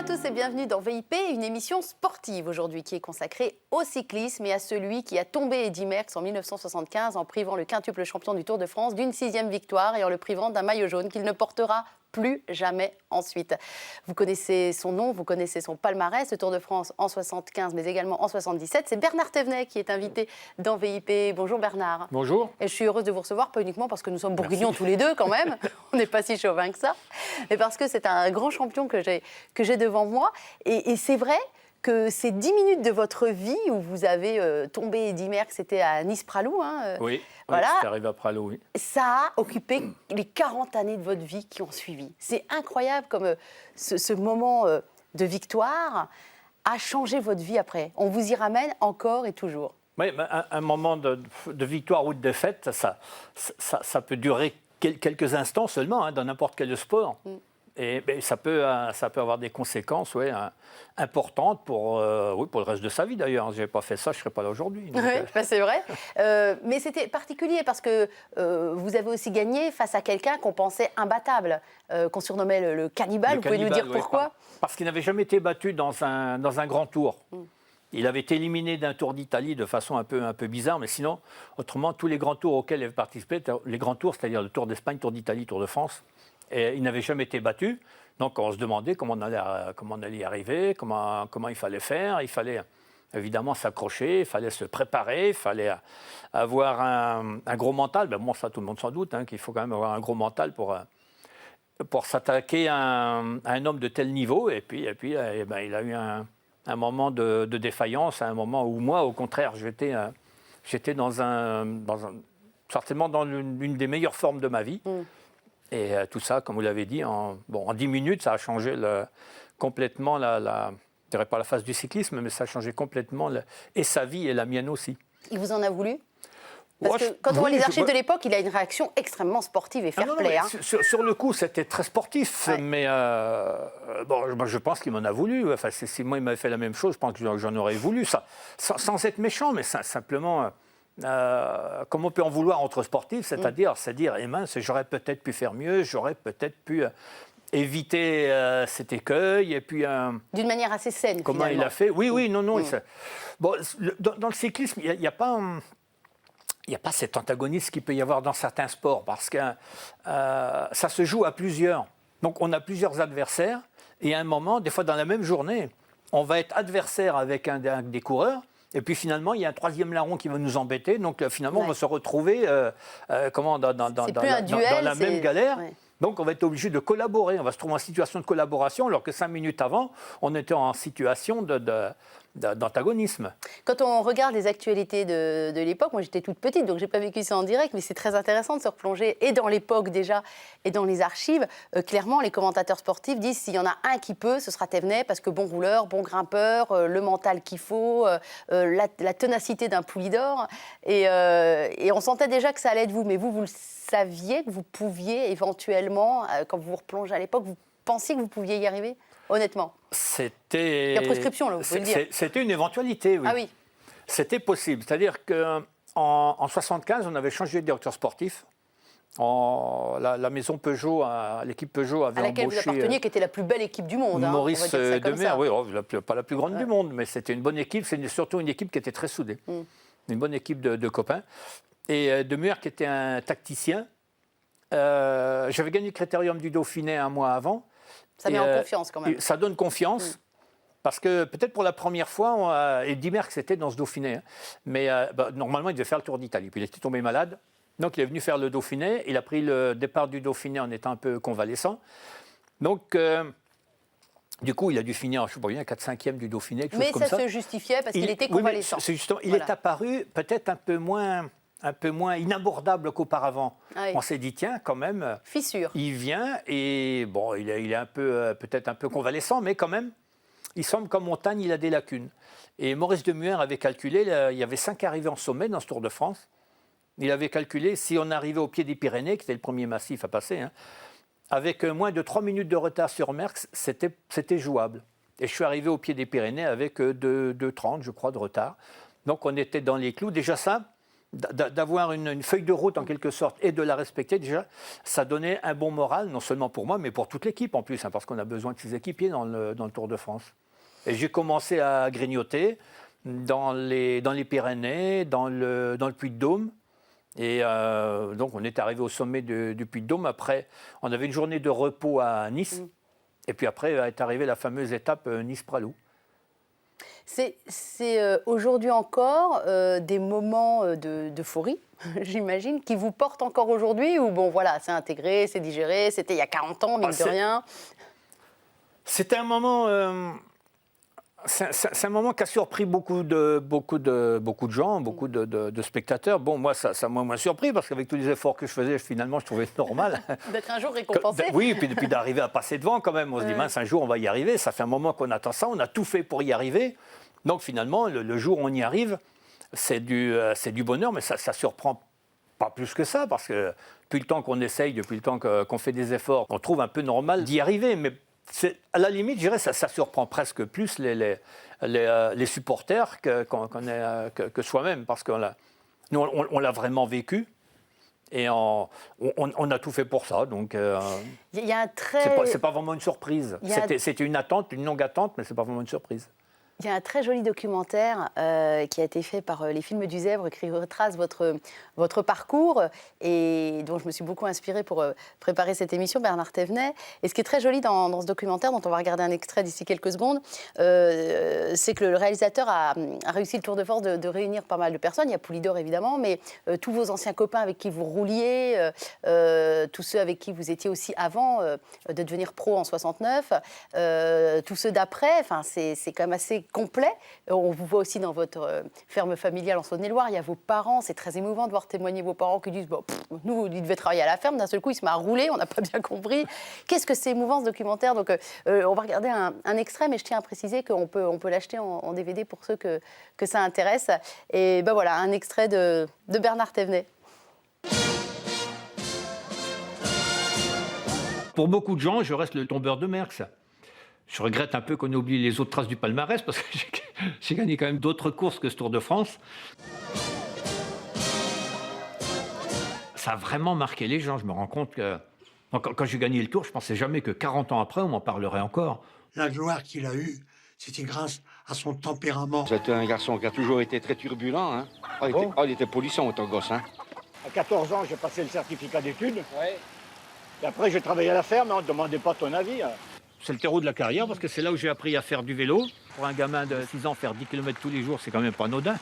à tous et bienvenue dans VIP, une émission sportive aujourd'hui qui est consacrée au cyclisme et à celui qui a tombé Eddy Merckx en 1975 en privant le quintuple champion du Tour de France d'une 6e victoire et en le privant d'un maillot jaune qu'il ne portera plus jamais ensuite. Vous connaissez son nom, vous connaissez son palmarès, le Tour de France en 75 mais également en 77. C'est Bernard Thévenet qui est invité dans VIP. Bonjour Bernard. Bonjour. Et je suis heureuse de vous recevoir, pas uniquement parce que nous sommes bourguignons tous les deux quand même, on n'est pas si chauvin que ça, mais parce que c'est un grand champion que j'ai devant moi. Et c'est vrai que ces 10 minutes de votre vie où vous avez tombé Eddy Merckx, c'était à Nice-Pralou. Oui, voilà. c'est arrivé à Pralou, oui. Ça a occupé les 40 années de votre vie qui ont suivi. C'est incroyable comme ce moment de victoire a changé votre vie après. On vous y ramène encore et toujours. Oui, mais un moment de victoire ou de défaite, ça peut durer quelques instants seulement, dans n'importe quel sport. Et ça peut avoir des conséquences importantes pour le reste de sa vie d'ailleurs. Si je n'avais pas fait ça, je ne serais pas là aujourd'hui. Oui, c'est vrai. Mais c'était particulier parce que vous avez aussi gagné face à quelqu'un qu'on pensait imbattable, qu'on surnommait le cannibale. Vous pouvez nous dire pourquoi ? Parce qu'il n'avait jamais été battu dans un grand tour. Il avait été éliminé d'un Tour d'Italie de façon un peu bizarre, mais sinon, autrement, tous les grands tours auxquels il avait participé, les grands tours, c'est-à-dire le Tour d'Espagne, Tour d'Italie, Tour de France, et il n'avait jamais été battu. Donc on se demandait comment on allait y arriver, comment il fallait faire. Il fallait évidemment s'accrocher, il fallait se préparer, il fallait avoir un gros mental. Bon, ça, tout le monde s'en doute, qu'il faut quand même avoir un gros mental pour s'attaquer à un homme de tel niveau. Et puis il a eu un moment de défaillance, un moment où moi, au contraire, j'étais certainement dans l'une des meilleures formes de ma vie. Et tout ça, comme vous l'avez dit, en 10 minutes, ça a changé complètement je ne dirais pas la face du cyclisme, mais ça a changé complètement et sa vie et la mienne aussi. Il vous en a voulu ? Parce que quand on voit les archives de l'époque, il a une réaction extrêmement sportive et fair-play. Sur le coup, c'était très sportif, mais je pense qu'il m'en a voulu. Enfin, si moi, il m'avait fait la même chose, je pense que j'en aurais voulu. Ça, sans être méchant, mais simplement... comme on peut en vouloir entre sportifs, c'est-à-dire j'aurais peut-être pu faire mieux, j'aurais peut-être pu éviter cet écueil, et puis... D'une manière assez saine, comment finalement. Il a fait. Oui, non. Dans le cyclisme, il n'y a pas cet antagonisme qu'il peut y avoir dans certains sports, parce que ça se joue à plusieurs. Donc on a plusieurs adversaires, et à un moment, des fois dans la même journée, on va être adversaire avec un des coureurs, et puis finalement, il y a un troisième larron qui va nous embêter. Donc finalement, on va se retrouver dans la même galère. Ouais. Donc on va être obligé de collaborer. On va se trouver en situation de collaboration, alors que 5 minutes avant, on était en situation d'antagonisme. Quand on regarde les actualités de l'époque, moi j'étais toute petite, donc je n'ai pas vécu ça en direct, mais c'est très intéressant de se replonger et dans l'époque déjà et dans les archives. Clairement, les commentateurs sportifs disent s'il y en a un qui peut, ce sera Thévenet, parce que bon rouleur, bon grimpeur, le mental qu'il faut, la ténacité d'un Poulidor. Et on sentait déjà que ça allait être vous, mais vous le saviez que vous pouviez éventuellement, quand vous vous replongez à l'époque, vous pensiez que vous pouviez y arriver ? Honnêtement. C'était... La prescription, là, vous pouvez le dire. C'était une éventualité, oui. Ah oui. C'était possible. C'est-à-dire qu'en 1975, on avait changé de directeur sportif. La maison Peugeot, l'équipe Peugeot avait embauché... À laquelle vous apparteniez, qui était la plus belle équipe du monde. Maurice Demer, oui, pas la plus grande du monde, mais c'était une bonne équipe. C'est surtout une équipe qui était très soudée. Une bonne équipe de copains. Et Demer, qui était un tacticien, j'avais gagné le Critérium du Dauphiné un mois avant. Ça met en confiance quand même. Ça donne confiance, parce que peut-être pour la première fois, Eddy Merckx était dans ce Dauphiné, mais normalement il devait faire le Tour d'Italie. Puis il était tombé malade, donc il est venu faire le Dauphiné. Il a pris le départ du Dauphiné en étant un peu convalescent. Donc du coup il a dû finir, je ne sais pas bien, 4-5e du Dauphiné, quelque chose comme ça. Mais ça se justifiait parce qu'il était convalescent. Oui, il est apparu peut-être un peu moins inabordable qu'auparavant. Ah oui. On s'est dit, tiens, quand même... Fissure. Il vient et, il est peut-être un peu convalescent, mais quand même, il semble qu'en montagne, il a des lacunes. Et Maurice Demuer avait calculé, il y avait 5 arrivées en sommet dans ce Tour de France. Il avait calculé, si on arrivait au pied des Pyrénées, qui était le premier massif à passer, avec moins de 3 minutes de retard sur Merckx, c'était jouable. Et je suis arrivé au pied des Pyrénées avec 2,30, je crois, de retard. Donc on était dans les clous. Déjà ça... d'avoir une feuille de route en quelque sorte et de la respecter, déjà, ça donnait un bon moral, non seulement pour moi, mais pour toute l'équipe en plus, hein, parce qu'on a besoin de ses équipiers dans le Tour de France. Et j'ai commencé à grignoter dans les Pyrénées, dans le Puy-de-Dôme. Et donc on est arrivé au sommet du Puy-de-Dôme. Après, on avait une journée de repos à Nice. Et puis après est arrivée la fameuse étape Nice-Pralou. C'est aujourd'hui encore des moments d'euphorie, j'imagine, qui vous portent encore aujourd'hui, ou bon, voilà, c'est intégré, c'est digéré, c'était il y a 40 ans, mine de rien. C'était un moment... C'est un moment qui a surpris beaucoup de gens, beaucoup de spectateurs. Bon, moi, ça m'a moins surpris parce qu'avec tous les efforts que je faisais, finalement, je trouvais normal. D'être un jour récompensé. Oui, et puis d'arriver à passer devant quand même. On se dit, mince, un jour, on va y arriver. Ça fait un moment qu'on attend ça. On a tout fait pour y arriver. Donc, finalement, le jour où on y arrive, c'est du bonheur, mais ça surprend pas plus que ça parce que depuis le temps qu'on essaye, depuis le temps qu'on fait des efforts, on trouve un peu normal d'y arriver. Mais à la limite, je dirais, ça surprend presque plus les supporters que soi-même, parce que nous, on l'a vraiment vécu et on a tout fait pour ça. Donc, il y a un très... c'est pas vraiment une surprise. C'était une attente, une longue attente, mais c'est pas vraiment une surprise. Il y a un très joli documentaire qui a été fait par les Films du Zèbre, qui retrace votre parcours et dont je me suis beaucoup inspirée pour préparer cette émission, Bernard Thévenet. Et ce qui est très joli dans ce documentaire, dont on va regarder un extrait d'ici quelques secondes, c'est que le réalisateur a réussi le tour de force de réunir pas mal de personnes. Il y a Poulidor évidemment, mais tous vos anciens copains avec qui vous rouliez, tous ceux avec qui vous étiez aussi avant de devenir pro en 69, tous ceux d'après, c'est quand même assez complet. On vous voit aussi dans votre ferme familiale en Saône-et-Loire. Il y a vos parents. C'est très émouvant de voir témoigner vos parents qui disent nous, ils devaient travailler à la ferme. D'un seul coup, il se met à rouler. On n'a pas bien compris. Qu'est-ce que c'est émouvant ce documentaire. Donc, on va regarder un extrait, mais je tiens à préciser qu'on peut l'acheter en DVD pour ceux que ça intéresse. Et ben voilà, un extrait de Bernard Thévenet. Pour beaucoup de gens, je reste le tombeur de Merckx. Je regrette un peu qu'on ait oublié les autres traces du palmarès parce que j'ai gagné quand même d'autres courses que ce Tour de France. Ça a vraiment marqué les gens. Je me rends compte que quand j'ai gagné le Tour, je ne pensais jamais que 40 ans après, on m'en parlerait encore. La gloire qu'il a eue, c'était grâce à son tempérament. C'était un garçon qui a toujours été très turbulent. Hein. Il était polisson autant gosse. Hein. À 14 ans, j'ai passé le certificat d'études. Ouais. Et après, j'ai travaillé à la ferme, on ne demandait pas ton avis. C'est le terreau de la carrière parce que c'est là où j'ai appris à faire du vélo. Pour un gamin de 6 ans, faire 10 km tous les jours, c'est quand même pas anodin.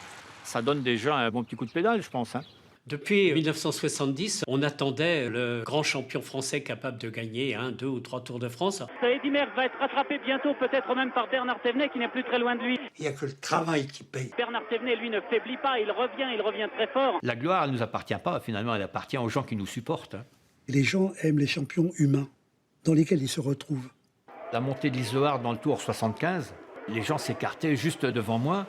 Ça donne déjà un bon petit coup de pédale, je pense. Hein. Depuis 1970, on attendait le grand champion français capable de gagner 2 ou 3 Tours de France. Eddy Merckx va être rattrapé bientôt, peut-être même par Bernard Thévenet, qui n'est plus très loin de lui. Il n'y a que le travail qui paye. Bernard Thévenet, lui, ne faiblit pas, il revient très fort. La gloire, elle ne nous appartient pas, finalement, elle appartient aux gens qui nous supportent. Hein. Les gens aiment les champions humains, dans lesquels ils se retrouvent. La montée de l'Isle-de-Harpe dans le Tour 75, les gens s'écartaient juste devant moi.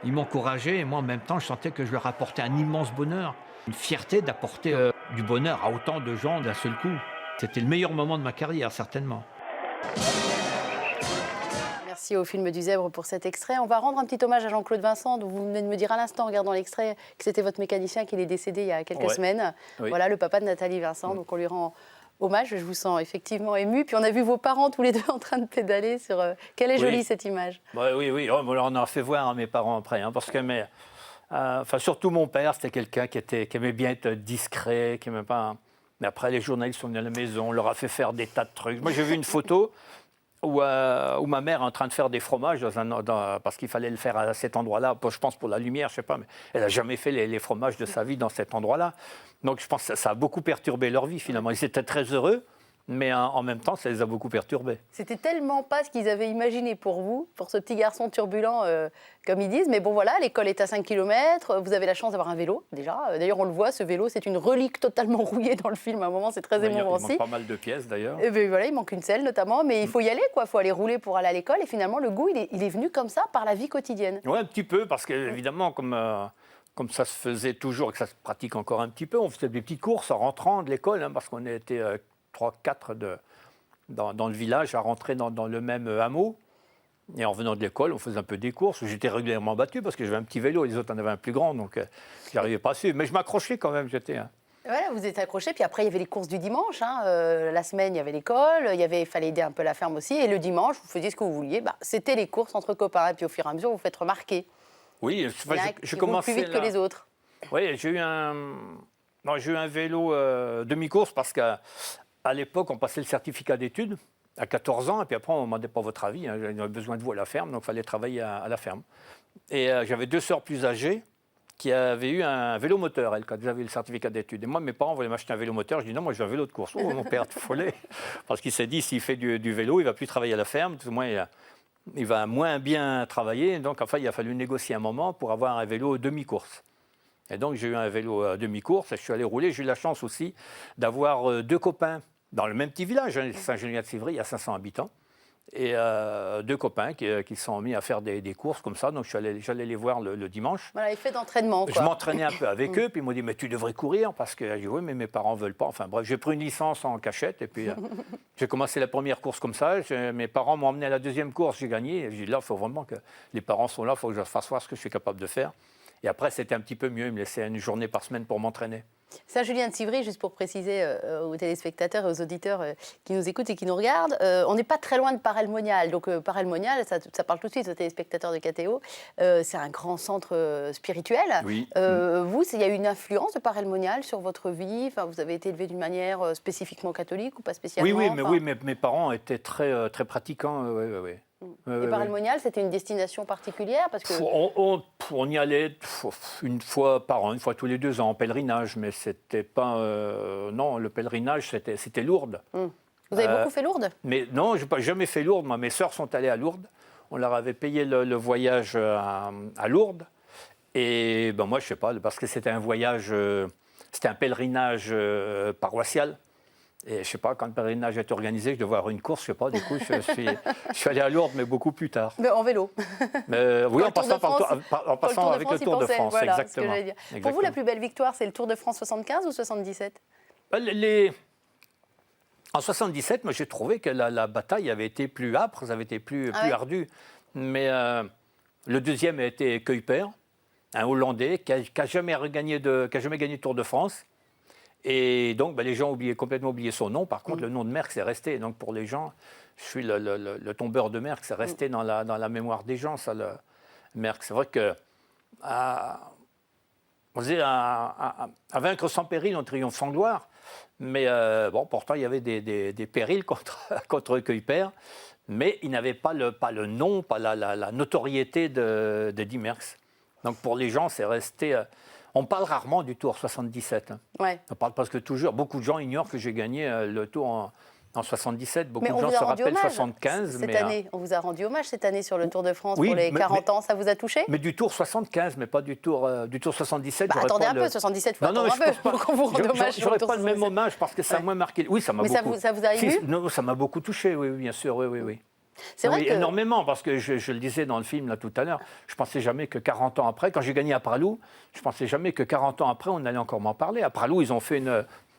Ils m'encourageaient et moi, en même temps, je sentais que je leur apportais un immense bonheur. Une fierté d'apporter du bonheur à autant de gens d'un seul coup. C'était le meilleur moment de ma carrière, certainement. Merci au Film du Zèbre pour cet extrait. On va rendre un petit hommage à Jean-Claude Vincent, dont vous venez de me dire à l'instant, en regardant l'extrait, que c'était votre mécanicien, qu'il est décédé il y a quelques semaines. Oui. Voilà, le papa de Nathalie Vincent. Donc on lui rend hommage. Je vous sens effectivement ému. Puis on a vu vos parents tous les deux en train de pédaler sur... Quelle est jolie cette image. Oui. Oh, on a fait voir à mes parents après, parce que surtout mon père, c'était quelqu'un qui aimait bien être discret, qui aimait pas... Mais après, les journalistes sont venus à la maison, on leur a fait faire des tas de trucs. Moi, j'ai vu une photo où ma mère est en train de faire des fromages parce qu'il fallait le faire à cet endroit-là. Je pense pour la lumière, je sais pas, mais elle n'a jamais fait les fromages de sa vie dans cet endroit-là. Donc je pense que ça a beaucoup perturbé leur vie finalement. Ils étaient très heureux, mais en même temps, ça les a beaucoup perturbés. C'était tellement pas ce qu'ils avaient imaginé pour vous, pour ce petit garçon turbulent, comme ils disent. Mais bon, voilà, l'école est à 5 km. Vous avez la chance d'avoir un vélo, déjà. D'ailleurs, on le voit, ce vélo, c'est une relique totalement rouillée dans le film. À un moment, c'est très émouvant aussi. Il manque pas mal de pièces, d'ailleurs. Et bien, voilà, il manque une selle, notamment. Mais il faut y aller, quoi. Il faut aller rouler pour aller à l'école. Et finalement, le goût, il est venu comme ça, par la vie quotidienne. Oui, un petit peu, parce qu'évidemment, comme ça se faisait toujours et que ça se pratique encore un petit peu, on faisait des petites courses en rentrant de l'école, parce qu'on était 3-4 dans le village à rentrer dans le même hameau. Et en revenant de l'école, on faisait un peu des courses. J'étais régulièrement battu parce que j'avais un petit vélo, les autres en avaient un plus grand, donc je n'arrivais pas à suivre. Mais je m'accrochais quand même, j'étais... Voilà, vous êtes accroché, puis après il y avait les courses du dimanche. La semaine, il y avait l'école, il fallait aider un peu la ferme aussi. Et le dimanche, vous faisiez ce que vous vouliez. C'était les courses entre copains. Et puis au fur et à mesure, vous vous faites remarquer. Oui, je commençais plus vite que les autres. Oui, j'ai eu un vélo demi-course parce qu'à l'époque, on passait le certificat d'études à 14 ans. Et puis après, on ne demandait pas votre avis. J'avais besoin de vous à la ferme, donc il fallait travailler à la ferme. Et j'avais 2 sœurs plus âgées qui avaient eu un vélo moteur, elles, quand elles avaient le certificat d'études. Et moi, mes parents voulaient m'acheter un vélo moteur. Je dis non, moi, je veux un vélo de course. Oh, mon père, tu follet. Parce qu'il s'est dit, s'il fait du vélo, il ne va plus travailler à la ferme. Tout au moins, il va moins bien travailler. Donc, enfin, il a fallu négocier un moment pour avoir un vélo demi-course. Et donc, j'ai eu un vélo demi-course. Je suis allé rouler. J'ai eu la chance aussi d'avoir 2 copains dans le même petit village, Saint-Julien-de-Civry, il y a 500 habitants. Et 2 copains qui sont mis à faire des courses comme ça. Donc, j'allais les voir le dimanche. Voilà, effet d'entraînement, quoi. Je m'entraînais un peu avec eux. Puis, ils m'ont dit, mais tu devrais courir. Parce que j'ai dit, oui, mais mes parents ne veulent pas. Enfin, bref, j'ai pris une licence en cachette. Et puis, j'ai commencé la première course comme ça. Mes parents m'ont emmené à la deuxième course. J'ai gagné. Et j'ai dit, là, il faut vraiment que les parents sont là. Il faut que je fasse voir ce que je suis capable de faire. Et après, c'était un petit peu mieux. Ils me laissaient une journée par semaine pour m'entraîner. Saint-Julien-de-Civry, juste pour préciser aux téléspectateurs et aux auditeurs qui nous écoutent et qui nous regardent, on n'est pas très loin de Paray-le-Monial. Donc Paray-le-Monial, ça parle tout de suite aux téléspectateurs de KTO. C'est un grand centre spirituel. Oui. Vous, il y a eu une influence de Paray-le-Monial sur votre vie? Enfin, vous avez été élevé d'une manière spécifiquement catholique ou pas spécialement? Oui, mes parents étaient très, très pratiquants. Oui. Et Paray-le-Monial, c'était une destination particulière parce que... On y allait une fois par an, une fois tous les 2 ans en pèlerinage, mais c'était pas... non, le pèlerinage, c'était Lourdes. Vous avez beaucoup fait Lourdes? Mais non, je n'ai jamais fait Lourdes. Moi, mes sœurs sont allées à Lourdes. On leur avait payé le voyage à Lourdes. Et ben, moi, je ne sais pas, parce que c'était un voyage... c'était un pèlerinage paroissial. Et je ne sais pas, quand le pèlerinage est organisé, je devais avoir une course, je ne sais pas, du coup, je suis allé à Lourdes, mais beaucoup plus tard. Mais en vélo. Oui, en passant avec le Tour de France, voilà, exactement. Ce que j'allais dire. Pour vous, la plus belle victoire, c'est le Tour de France 75 ou 77? En 77, moi, j'ai trouvé que la bataille avait été plus âpre, ça avait été plus ardue. Mais le deuxième a été Kuiper, un Hollandais qui n'a jamais gagné le Tour de France. Et donc, les gens ont complètement oublié son nom. Par contre, le nom de Merckx est resté. Donc, pour les gens, je suis le tombeur de Merckx. C'est resté dans la mémoire des gens, ça, le Merckx. C'est vrai que on disait à vaincre sans péril, on triomphe sans gloire. Mais pourtant, il y avait des périls contre Kuiper. Mais il n'avait pas le nom, pas la notoriété d'Eddy Merckx. Donc, pour les gens, c'est resté... On parle rarement du Tour 77. Ouais. On parle parce que toujours, beaucoup de gens ignorent que j'ai gagné le Tour en 77. Beaucoup de gens se rappellent 75. Cette année, on vous a rendu hommage cette année sur le Tour de France pour les 40 ans. Ça vous a touché? Mais du Tour 75, mais pas du Tour 77. Attendez un peu, 77, il faut attendre un peu pour qu'on vous rende hommage. Je n'aurais pas le même hommage parce que ça m'a marqué. Oui, ça m'a beaucoup... Mais ça vous a ému? Non, ça m'a beaucoup touché, oui, bien sûr, oui. C'est vrai que... Énormément, parce que je le disais dans le film là, tout à l'heure, je ne pensais jamais que 40 ans après, quand j'ai gagné à Pralou, je ne pensais jamais que 40 ans après, on allait encore m'en parler. À Pralou, ils ont fait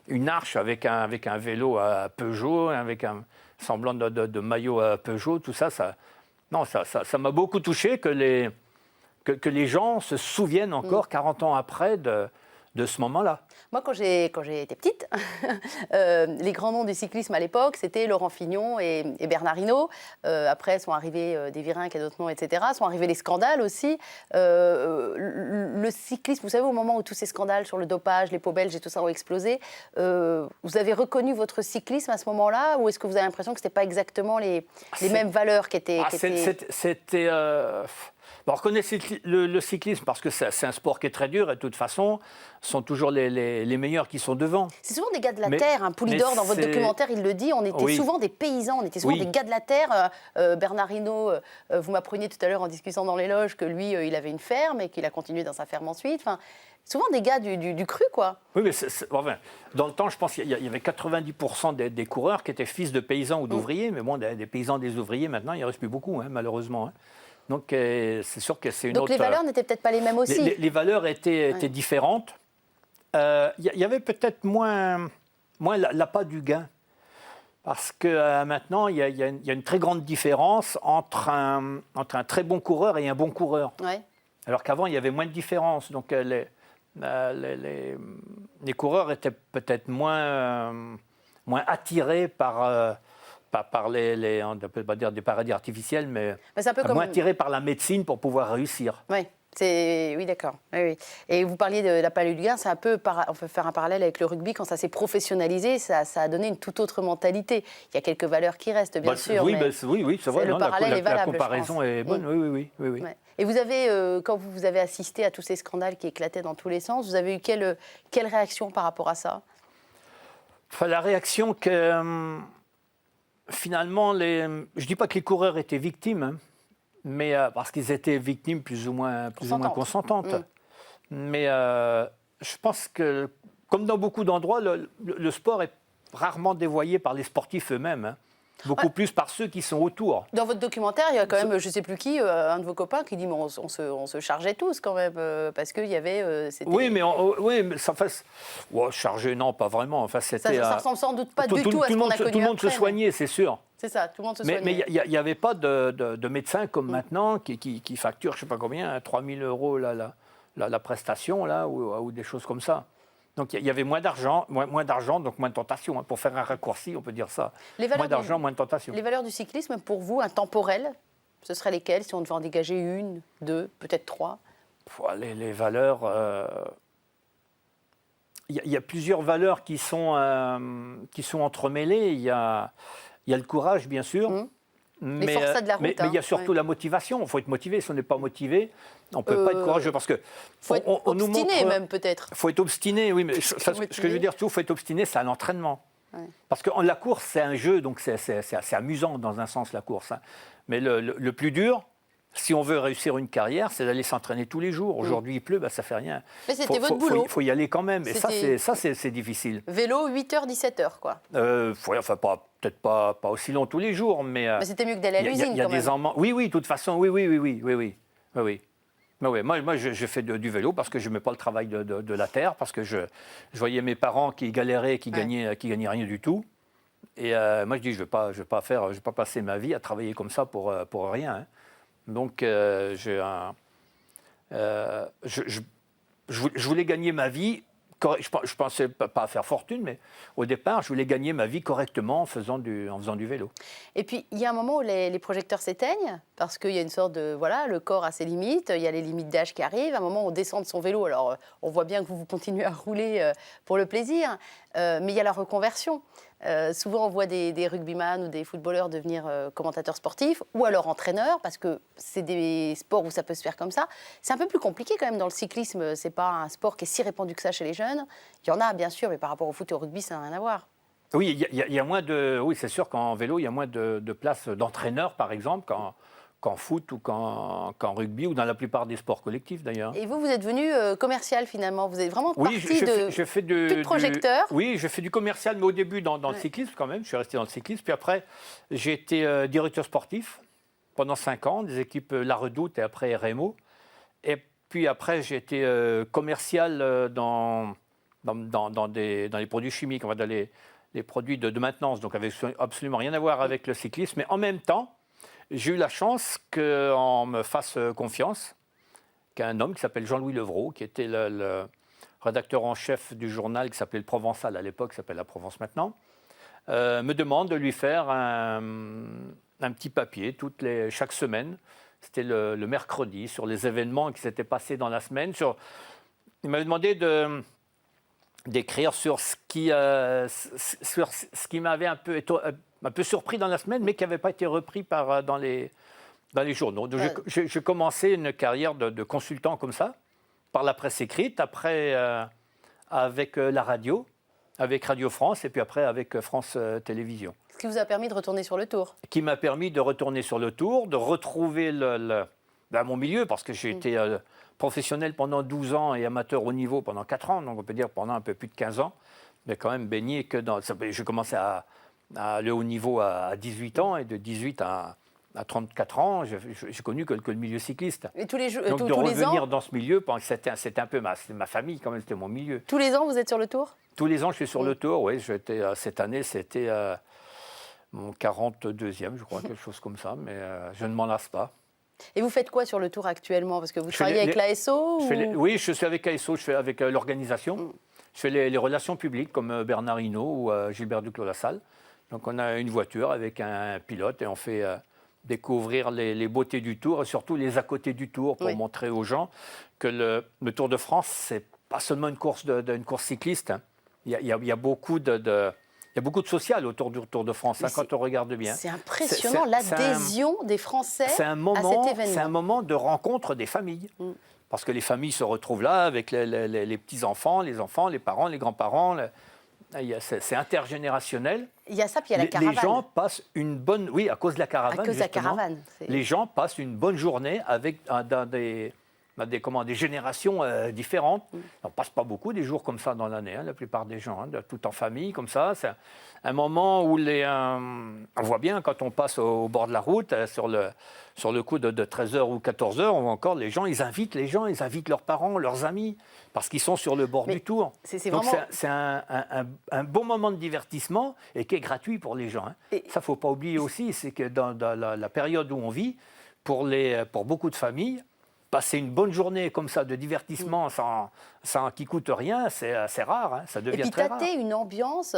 une arche avec un vélo à Peugeot, avec un semblant de maillot à Peugeot, tout ça, ça m'a beaucoup touché que les gens se souviennent encore 40 ans après de ce moment-là. Moi, quand j'ai été petite, les grands noms du cyclisme à l'époque, c'était Laurent Fignon et Bernard Hinault. Après, sont arrivés des Virenques et d'autres noms, etc. Sont arrivés les scandales aussi. Le cyclisme, vous savez, au moment où tous ces scandales sur le dopage, les peaux belges et tout ça ont explosé, vous avez reconnu votre cyclisme à ce moment-là, ou est-ce que vous avez l'impression que ce n'était pas exactement les mêmes valeurs qui étaient... C'était... on reconnaît le cyclisme parce que c'est un sport qui est très dur et de toute façon, ce sont toujours les meilleurs qui sont devant. C'est souvent des gars de la terre. Poulidor, dans votre documentaire, il le dit, on était souvent des paysans, on était souvent des gars de la terre. Bernard Hinault, vous m'appreniez tout à l'heure en discutant dans les loges que lui, il avait une ferme et qu'il a continué dans sa ferme ensuite. Enfin, souvent des gars du cru, quoi. Oui, mais dans le temps, je pense qu'il y avait 90% des coureurs qui étaient fils de paysans ou d'ouvriers. Mais bon, des paysans, des ouvriers, maintenant, il ne reste plus beaucoup, malheureusement. Donc, c'est sûr que c'est une autre... Donc, les valeurs n'étaient peut-être pas les mêmes aussi. Les valeurs étaient différentes. Il y avait peut-être moins l'appât du gain. Parce que maintenant, il y a une très grande différence entre un très bon coureur et un bon coureur. Ouais. Alors qu'avant, il y avait moins de différence. Donc les coureurs étaient peut-être moins attirés par on ne peut pas dire des paradis artificiels, mais C'est un peu comme... moins attirés par la médecine pour pouvoir réussir. Oui. Oui, d'accord. Oui, oui. Et vous parliez de la palud du gain, c'est un peu, on peut faire un parallèle avec le rugby, quand ça s'est professionnalisé, ça a donné une toute autre mentalité. Il y a quelques valeurs qui restent, bien sûr. Oui, oui, c'est vrai. Le parallèle est valable, la comparaison est bonne, oui. Ouais. Et vous avez, quand vous avez assisté à tous ces scandales qui éclataient dans tous les sens, vous avez eu quelle réaction par rapport à ça? Enfin, la réaction que, finalement, je ne dis pas que les coureurs étaient victimes, hein, mais parce qu'ils étaient victimes plus ou moins consentantes. Mais je pense que, comme dans beaucoup d'endroits, le sport est rarement dévoyé par les sportifs eux-mêmes. Hein. Beaucoup plus par ceux qui sont autour. Dans votre documentaire, il y a quand même, je ne sais plus qui, un de vos copains qui dit mais on se chargeait tous quand même, parce qu'il y avait... Oui, mais ça fait... chargé, non, pas vraiment. Enfin, ça ressemble sans doute pas du tout à ce qu'on a connu. Tout le monde se soignait, c'est sûr. C'est ça, tout le monde se soignait. Mais il n'y avait pas de médecins comme maintenant qui facturent, je ne sais pas combien, 3 000 € la prestation, là, ou des choses comme ça. Donc il y avait moins d'argent, donc moins de tentation. Hein. Pour faire un raccourci, on peut dire ça. Moins d'argent, moins de tentation. Les valeurs du cyclisme, pour vous, intemporelles, ce seraient lesquelles si on devait en dégager une, deux, peut-être trois? Les valeurs... Il y a plusieurs valeurs qui sont entremêlées. Il y a le courage, bien sûr. Les forçats de la route. Mais il y a surtout la motivation. Il faut être motivé. Si on n'est pas motivé, on ne peut pas être courageux. Parce que faut être obstiné, même, peut-être. Il faut être obstiné, oui. Mais ce que je veux dire, il faut être obstiné, c'est à l'entraînement. Ouais. Parce que la course, c'est un jeu, donc c'est amusant dans un sens, la course. Hein. Mais le plus dur, si on veut réussir une carrière, c'est d'aller s'entraîner tous les jours. Aujourd'hui, il pleut, ça ne fait rien. Mais c'était votre boulot. Il faut y aller quand même. Et ça, c'est difficile. Vélo, 8h, 17h, quoi. Enfin, peut-être pas aussi long tous les jours, mais c'était mieux que d'aller à l'usine, il y a des emments. Oui, de toute façon, oui. Moi, je fais du vélo parce que je ne mets pas le travail de la terre, parce que je voyais mes parents qui galéraient, qui gagnaient rien du tout. Et moi, je dis, je ne vais pas passer ma vie à travailler comme ça pour rien. Hein. Donc, je voulais gagner ma vie. Je ne pensais pas faire fortune, mais au départ, je voulais gagner ma vie correctement en faisant du vélo. Et puis, il y a un moment où les projecteurs s'éteignent, parce qu'il y a une sorte de... Voilà, le corps a ses limites, il y a les limites d'âge qui arrivent. À un moment, on descend de son vélo. Alors, on voit bien que vous continuez à rouler pour le plaisir, mais il y a la reconversion. Souvent, on voit des rugbyman ou des footballeurs devenir commentateurs sportifs ou alors entraîneurs, parce que c'est des sports où ça peut se faire comme ça. C'est un peu plus compliqué quand même dans le cyclisme. C'est pas un sport qui est si répandu que ça chez les jeunes. Il y en a, bien sûr, mais par rapport au foot et au rugby, ça n'a rien à voir. Oui, il y a moins de... Oui, c'est sûr qu'en vélo, il y a moins de place d'entraîneurs, par exemple, qu'en foot ou qu'en rugby ou dans la plupart des sports collectifs d'ailleurs. Et vous êtes devenu commercial finalement, vous êtes vraiment parti de projecteur. Oui, je fais du commercial, mais au début dans le cyclisme quand même, je suis resté dans le cyclisme. Puis après, j'ai été directeur sportif pendant 5 ans, des équipes La Redoute et après RMO. Et puis après, j'ai été commercial dans les produits chimiques, dans les produits de maintenance, donc avec absolument rien à voir avec le cyclisme. Mais en même temps, j'ai eu la chance qu'on me fasse confiance, qu'un homme qui s'appelle Jean-Louis Levrault, qui était le rédacteur en chef du journal qui s'appelait Le Provençal à l'époque, qui s'appelle La Provence maintenant, me demande de lui faire un petit papier chaque semaine. C'était le mercredi, sur les événements qui s'étaient passés dans la semaine. Il m'avait demandé d'écrire sur ce qui m'avait un peu surpris dans la semaine, mais qui n'avait pas été repris dans les journaux. Donc j'ai commencé une carrière de consultant comme ça, par la presse écrite, après avec la radio, avec Radio France, et puis après avec France Télévisions. Ce qui vous a permis de retourner sur le Tour. Qui m'a permis de retourner sur le Tour, de retrouver mon milieu, parce que j'ai été professionnel pendant 12 ans et amateur haut niveau pendant 4 ans, donc on peut dire pendant un peu plus de 15 ans, mais quand même baigné que dans... J'ai commencé à le haut niveau à 18 ans, et de 18 à 34 ans, j'ai connu que le milieu cycliste. Et tous les jours, donc de revenir dans ce milieu, c'était un peu ma famille, quand même, c'était mon milieu. Tous les ans, vous êtes sur le Tour ? Tous les ans, je suis sur le Tour, oui. Cette année, c'était mon 42e, je crois, quelque chose comme ça, mais je ne m'en lasse pas. Et vous faites quoi sur le Tour actuellement? Parce que vous Je fais travaillez avec les- l'ASO Oui, je suis avec ASO, je fais avec l'organisation. Je fais les relations publiques comme Bernard Hinault ou Gilbert Duclos-Lassalle. Donc on a une voiture avec un pilote et on fait découvrir les beautés du Tour et surtout les à côté du Tour pour montrer aux gens que le Tour de France, c'est pas seulement une course cycliste. Hein. Il y a beaucoup il y a beaucoup de social autour du Tour de France, hein, quand on regarde bien. C'est impressionnant l'adhésion des Français à cet événement. C'est un moment de rencontre des familles. Parce que les familles se retrouvent là avec les petits-enfants, les parents, les grands-parents. C'est intergénérationnel. Il y a ça, puis il y a la caravane. Les gens passent une bonne... Oui, à cause de la caravane, À cause de la justement. caravane. Les gens passent une bonne journée avec dans des générations différentes. On ne passe pas beaucoup des jours comme ça dans l'année, hein, la plupart des gens, hein, tout en famille, comme ça. C'est un moment où on voit bien quand on passe au bord de la route, sur le coup de 13h ou 14h, on voit encore les gens, ils invitent leurs parents, leurs amis, parce qu'ils sont sur le bord du Tour. Donc vraiment... c'est un bon moment de divertissement et qui est gratuit pour les gens. Hein. Ça, il ne faut pas oublier aussi, c'est que dans la période où on vit, pour beaucoup de familles, passer une bonne journée comme ça de divertissement sans qui coûte rien, c'est rare, hein, ça devient très rare. Et puis tâter une ambiance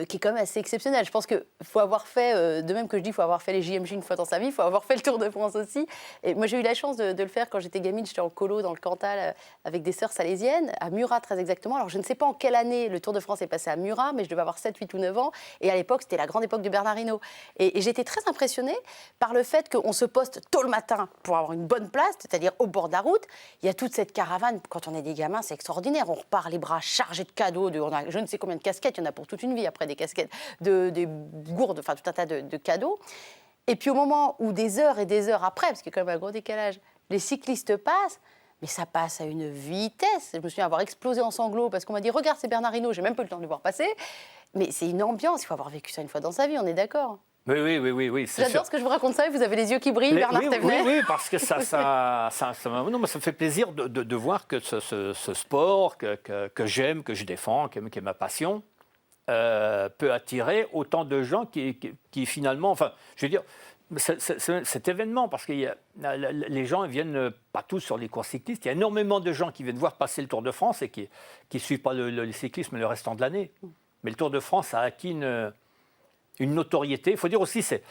qui est quand même assez exceptionnelle. Je pense qu'il faut avoir fait, de même que je dis, il faut avoir fait les JMJ une fois dans sa vie, il faut avoir fait le Tour de France aussi. Et moi j'ai eu la chance de le faire quand j'étais gamine, j'étais en colo dans le Cantal avec des sœurs salésiennes, à Murat très exactement. Alors je ne sais pas en quelle année le Tour de France est passé à Murat, mais je devais avoir 7, 8 ou 9 ans. Et à l'époque, c'était la grande époque de Bernard Hinault. Et j'étais très impressionnée par le fait qu'on se poste tôt le matin pour avoir une bonne place, c'est-à-dire au bord de la route. Il y a toute cette caravane, quand on est des gamins, c'est extraordinaire. On repart les bras chargés de cadeaux, on a je ne sais combien de casquettes, il y en a pour toute une vie après des casquettes, des gourdes, enfin tout un tas de cadeaux. Et puis au moment où des heures et des heures après, parce qu'il y a quand même un gros décalage, les cyclistes passent, mais ça passe à une vitesse. Je me souviens avoir explosé en sanglots parce qu'on m'a dit « Regarde, c'est Bernard Hinault », j'ai même pas eu le temps de le voir passer. Mais c'est une ambiance, il faut avoir vécu ça une fois dans sa vie, on est d'accord. Oui. J'adore ce que je vous raconte ça et vous avez les yeux qui brillent, Bernard Thévenet. Oui, parce que ça me fait plaisir de voir que ce sport que j'aime, que je défends, qui est ma passion, peut attirer autant de gens qui finalement... Enfin, je veux dire, cet événement, parce que les gens ne viennent pas tous sur les courses cyclistes, il y a énormément de gens qui viennent voir passer le Tour de France et qui ne suivent pas le cyclisme le restant de l'année. Mais le Tour de France a acquis une notoriété. Il faut dire aussi, c'est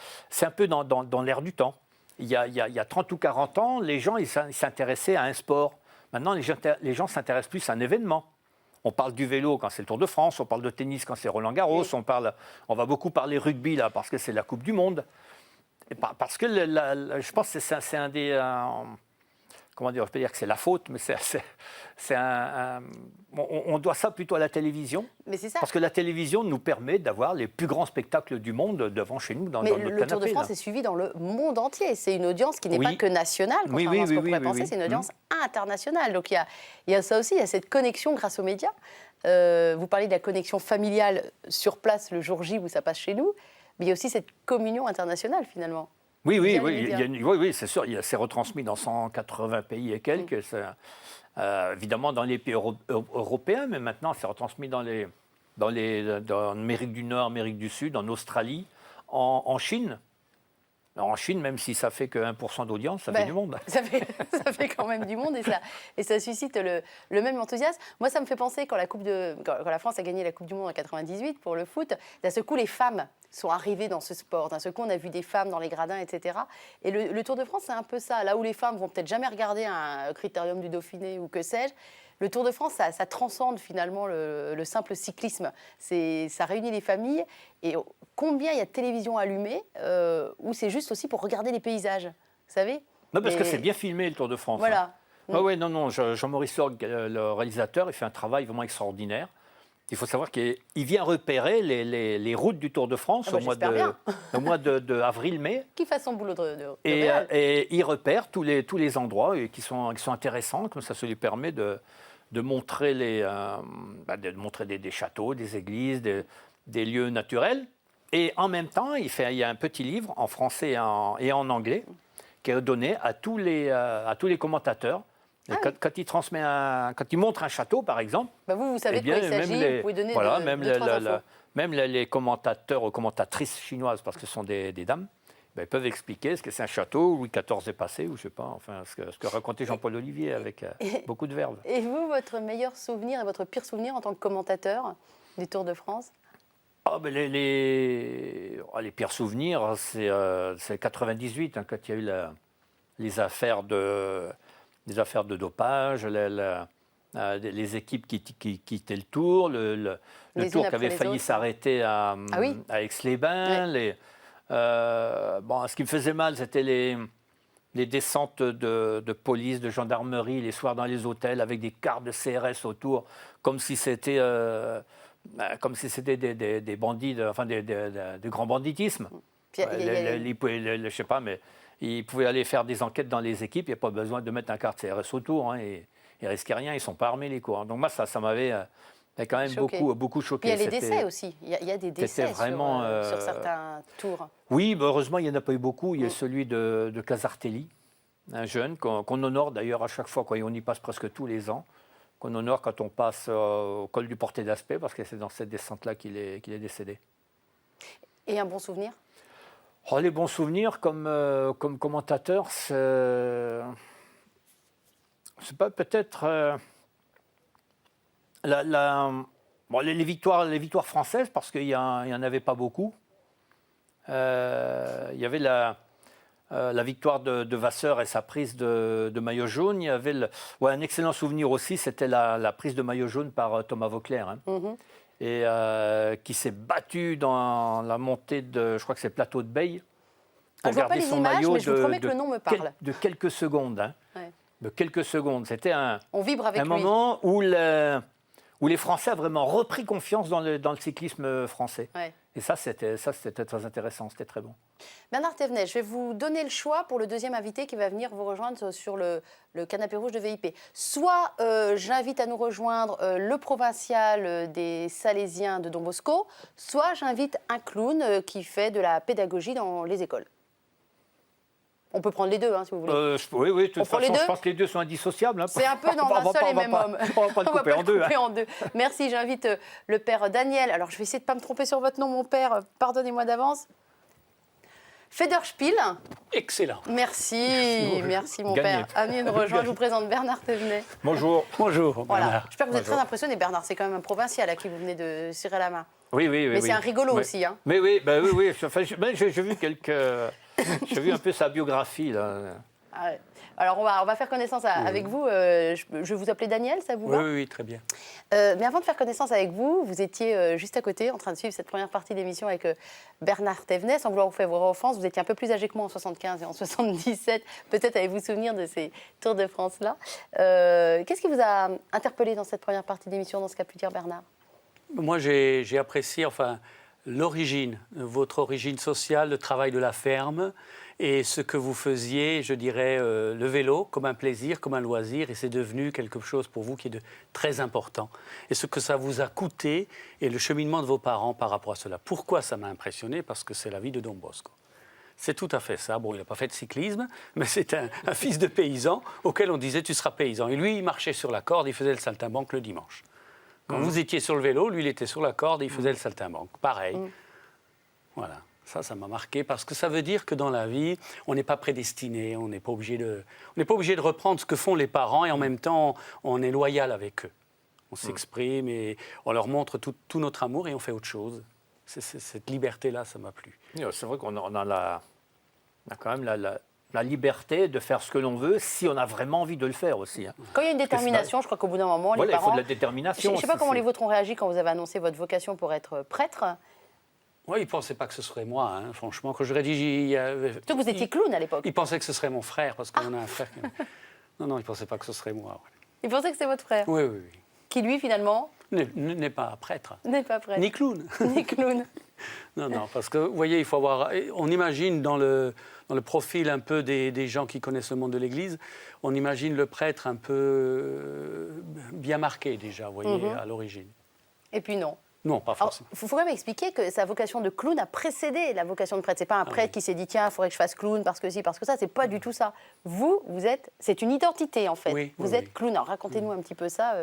un peu dans l'air du temps. Il y a 30 ou 40 ans, les gens ils s'intéressaient à un sport. Maintenant, les gens s'intéressent plus à un événement. On parle du vélo quand c'est le Tour de France, on parle de tennis quand c'est Roland-Garros, on va beaucoup parler rugby là parce que c'est la Coupe du Monde. Et parce que je pense que c'est un des... comment dire, je peux dire que c'est la faute, mais on doit ça plutôt à la télévision. Mais c'est ça. Parce que la télévision nous permet d'avoir les plus grands spectacles du monde devant chez nous, dans notre canapé. Mais le Tour de France est suivi dans le monde entier. C'est une audience qui n'est pas que nationale, contrairement à ce qu'on pourrait penser. C'est une audience internationale. Donc il y a ça aussi, il y a cette connexion grâce aux médias. Vous parlez de la connexion familiale sur place le jour J où ça passe chez nous, mais il y a aussi cette communion internationale finalement. Oui, c'est sûr. C'est retransmis dans 180 pays et quelques. Évidemment dans les pays européens, mais maintenant c'est retransmis dans Amérique du Nord, Amérique du Sud, en Australie, en Chine. Alors en Chine, même si ça fait que 1% d'audience, ça fait du monde. Ça fait quand même du monde et ça suscite le même enthousiasme. Moi, ça me fait penser quand la France a gagné la Coupe du Monde en 98 pour le foot, d'un seul coup, les femmes sont arrivées dans ce sport. D'un seul coup, on a vu des femmes dans les gradins, etc. Et le Tour de France, c'est un peu ça. Là où les femmes vont peut-être jamais regarder un critérium du Dauphiné ou que sais-je, le Tour de France, ça transcende finalement le simple cyclisme. Ça réunit les familles. Et combien il y a de télévision allumée où c'est juste aussi pour regarder les paysages, vous savez? Non, parce que c'est bien filmé, le Tour de France. Voilà. Hein. Oui, non, Jean-Maurice Sorgue, le réalisateur, il fait un travail vraiment extraordinaire. Il faut savoir qu'il vient repérer les routes du Tour de France au mois d'avril-mai. Qu'il fasse son boulot et il repère tous les endroits qui sont intéressants, comme ça lui permet de montrer, des châteaux, des églises, des lieux naturels. Et en même temps, il y a un petit livre en français et en anglais qui est donné à tous les commentateurs. Quand il montre un château, par exemple, vous savez de quoi il s'agit, vous pouvez donner même les commentateurs ou commentatrices chinoises, parce que ce sont des dames, ben, ils peuvent expliquer ce que c'est un château où Louis XIV est passé, ou je sais pas, enfin, ce que racontait Jean-Paul Olivier avec beaucoup de verve. Et vous, votre meilleur souvenir et votre pire souvenir en tant que commentateur du Tour de France? Ah, ben les pires souvenirs, c'est 98, hein, quand il y a eu les affaires de dopage, les équipes qui quittaient le Tour, le Tour qui avait failli s'arrêter à Aix-les-Bains. Ouais. Ce qui me faisait mal, c'était les descentes de police, de gendarmerie, les soirs dans les hôtels avec des cartes de CRS autour, comme si c'était des bandits, enfin des grands banditismes. Puis, Je sais pas, mais ils pouvaient aller faire des enquêtes dans les équipes, il n'y a pas besoin de mettre un carte CRS autour, hein, et ils risquaient rien, ils ne sont pas armés les cours. Donc moi, ça m'avait quand même beaucoup choqué. Puis il y a les décès aussi, il y a des décès vraiment, sur certains tours. Oui, heureusement, il n'y en a pas eu beaucoup. Il y a celui de Casartelli, un jeune qu'on honore d'ailleurs à chaque fois, quoi, et on y passe presque tous les ans, qu'on honore quand on passe au col du Porté d'Aspet, parce que c'est dans cette descente-là qu'il est décédé. Et un bon souvenir? Les bons souvenirs comme commentateur, c'est pas peut-être les victoires françaises, parce qu'il n'y en avait pas beaucoup. Il y avait la victoire de Vasseur et sa prise de maillot jaune. Il y avait un excellent souvenir aussi, c'était la prise de maillot jaune par Thomas Vauclair, hein, et qui s'est battu dans la montée je crois que c'est Plateau de Beille, pour garder son maillot mais je vous promets que le nom me parle. de quelques secondes. Hein, ouais. De quelques secondes. C'était On vibre avec un moment où les Français ont vraiment repris confiance dans le cyclisme français. Ouais. Et ça, c'était très intéressant, c'était très bon. Bernard Thévenet, je vais vous donner le choix pour le deuxième invité qui va venir vous rejoindre sur le canapé rouge de VIP. Soit j'invite à nous rejoindre le provincial des Salésiens de Don Bosco, soit j'invite un clown qui fait de la pédagogie dans les écoles. On peut prendre les deux, hein, si vous voulez. Oui, de toute façon, je pense que les deux sont indissociables. Hein. C'est un peu dans un seul et même homme. On va pas le couper en deux. En deux. Merci, j'invite le père Daniel. Alors, je vais essayer de ne pas me tromper sur votre nom, mon père. Pardonnez-moi d'avance. Federspiel. Excellent. Merci mon père. Amenez nous rejoindre. Je vous présente Bernard Thévenet. Bonjour. Bonjour. Voilà. Bernard. J'espère que vous êtes très impressionné, Bernard. C'est quand même un provincial à qui vous venez de serrer la main. Oui. Mais c'est un rigolo aussi. Hein. Mais oui. Enfin, j'ai vu j'ai vu un peu sa biographie, là. Ah ouais. Alors, on va faire connaissance avec vous. Je vais vous appeler Daniel, ça vous va? Oui, très bien. Mais avant de faire connaissance avec vous, vous étiez juste à côté, en train de suivre cette première partie d'émission avec Bernard Thévenet. Sans vouloir vous faire offense, vous étiez un peu plus âgé que moi en 75 et en 77. Peut-être avez-vous souvenir de ces Tours de France-là. Qu'est-ce qui vous a interpellé dans cette première partie d'émission, dans ce qu'a pu dire Bernard? Moi, j'ai apprécié l'origine, votre origine sociale, le travail de la ferme et ce que vous faisiez, je dirais, le vélo comme un plaisir, comme un loisir, et c'est devenu quelque chose pour vous qui est de très important. Et ce que ça vous a coûté et le cheminement de vos parents par rapport à cela. Pourquoi ça m'a impressionné? Parce que c'est la vie de Don Bosco. C'est tout à fait ça. Bon, il n'a pas fait de cyclisme, mais c'est un fils de paysan auquel on disait « tu seras paysan ». Et lui, il marchait sur la corde, il faisait le saltimbanque le dimanche. Quand vous étiez sur le vélo, lui, il était sur la corde et il faisait le saltimbanque. Pareil. Voilà. Ça m'a marqué parce que ça veut dire que dans la vie, on n'est pas prédestiné, on n'est pas obligé de reprendre ce que font les parents et en même temps, on est loyal avec eux. On s'exprime et on leur montre tout notre amour et on fait autre chose. Cette liberté-là, ça m'a plu. C'est vrai qu'on a quand même la liberté de faire ce que l'on veut si on a vraiment envie de le faire aussi. Hein. Quand il y a une détermination, je crois qu'au bout d'un moment, les parents... il faut de la détermination. Je ne sais pas comment les vôtres ont réagi quand vous avez annoncé votre vocation pour être prêtre. Oui, ils ne pensaient pas que ce serait moi, hein, franchement. Quand je rédige... Donc vous étiez clown à l'époque. Ils pensaient que ce serait mon frère, parce qu'on a un frère... Non, ils ne pensaient pas que ce serait moi. Ils pensaient que c'était votre frère. Oui. Qui, lui, finalement... N'est pas prêtre. N'est pas prêtre. Ni clown. Ni clown. Non, parce que, vous voyez, il faut avoir... On imagine dans le profil un peu des gens qui connaissent le monde de l'Église, on imagine le prêtre un peu bien marqué déjà, vous voyez, à l'origine. Et puis non. Non, pas forcément. Il faut quand même expliquer que sa vocation de clown a précédé la vocation de prêtre. C'est pas un prêtre qui s'est dit tiens, il faudrait que je fasse clown parce que si, parce que ça. C'est pas du tout ça. Vous êtes, c'est une identité en fait. Vous êtes clown. Alors racontez-nous un petit peu ça.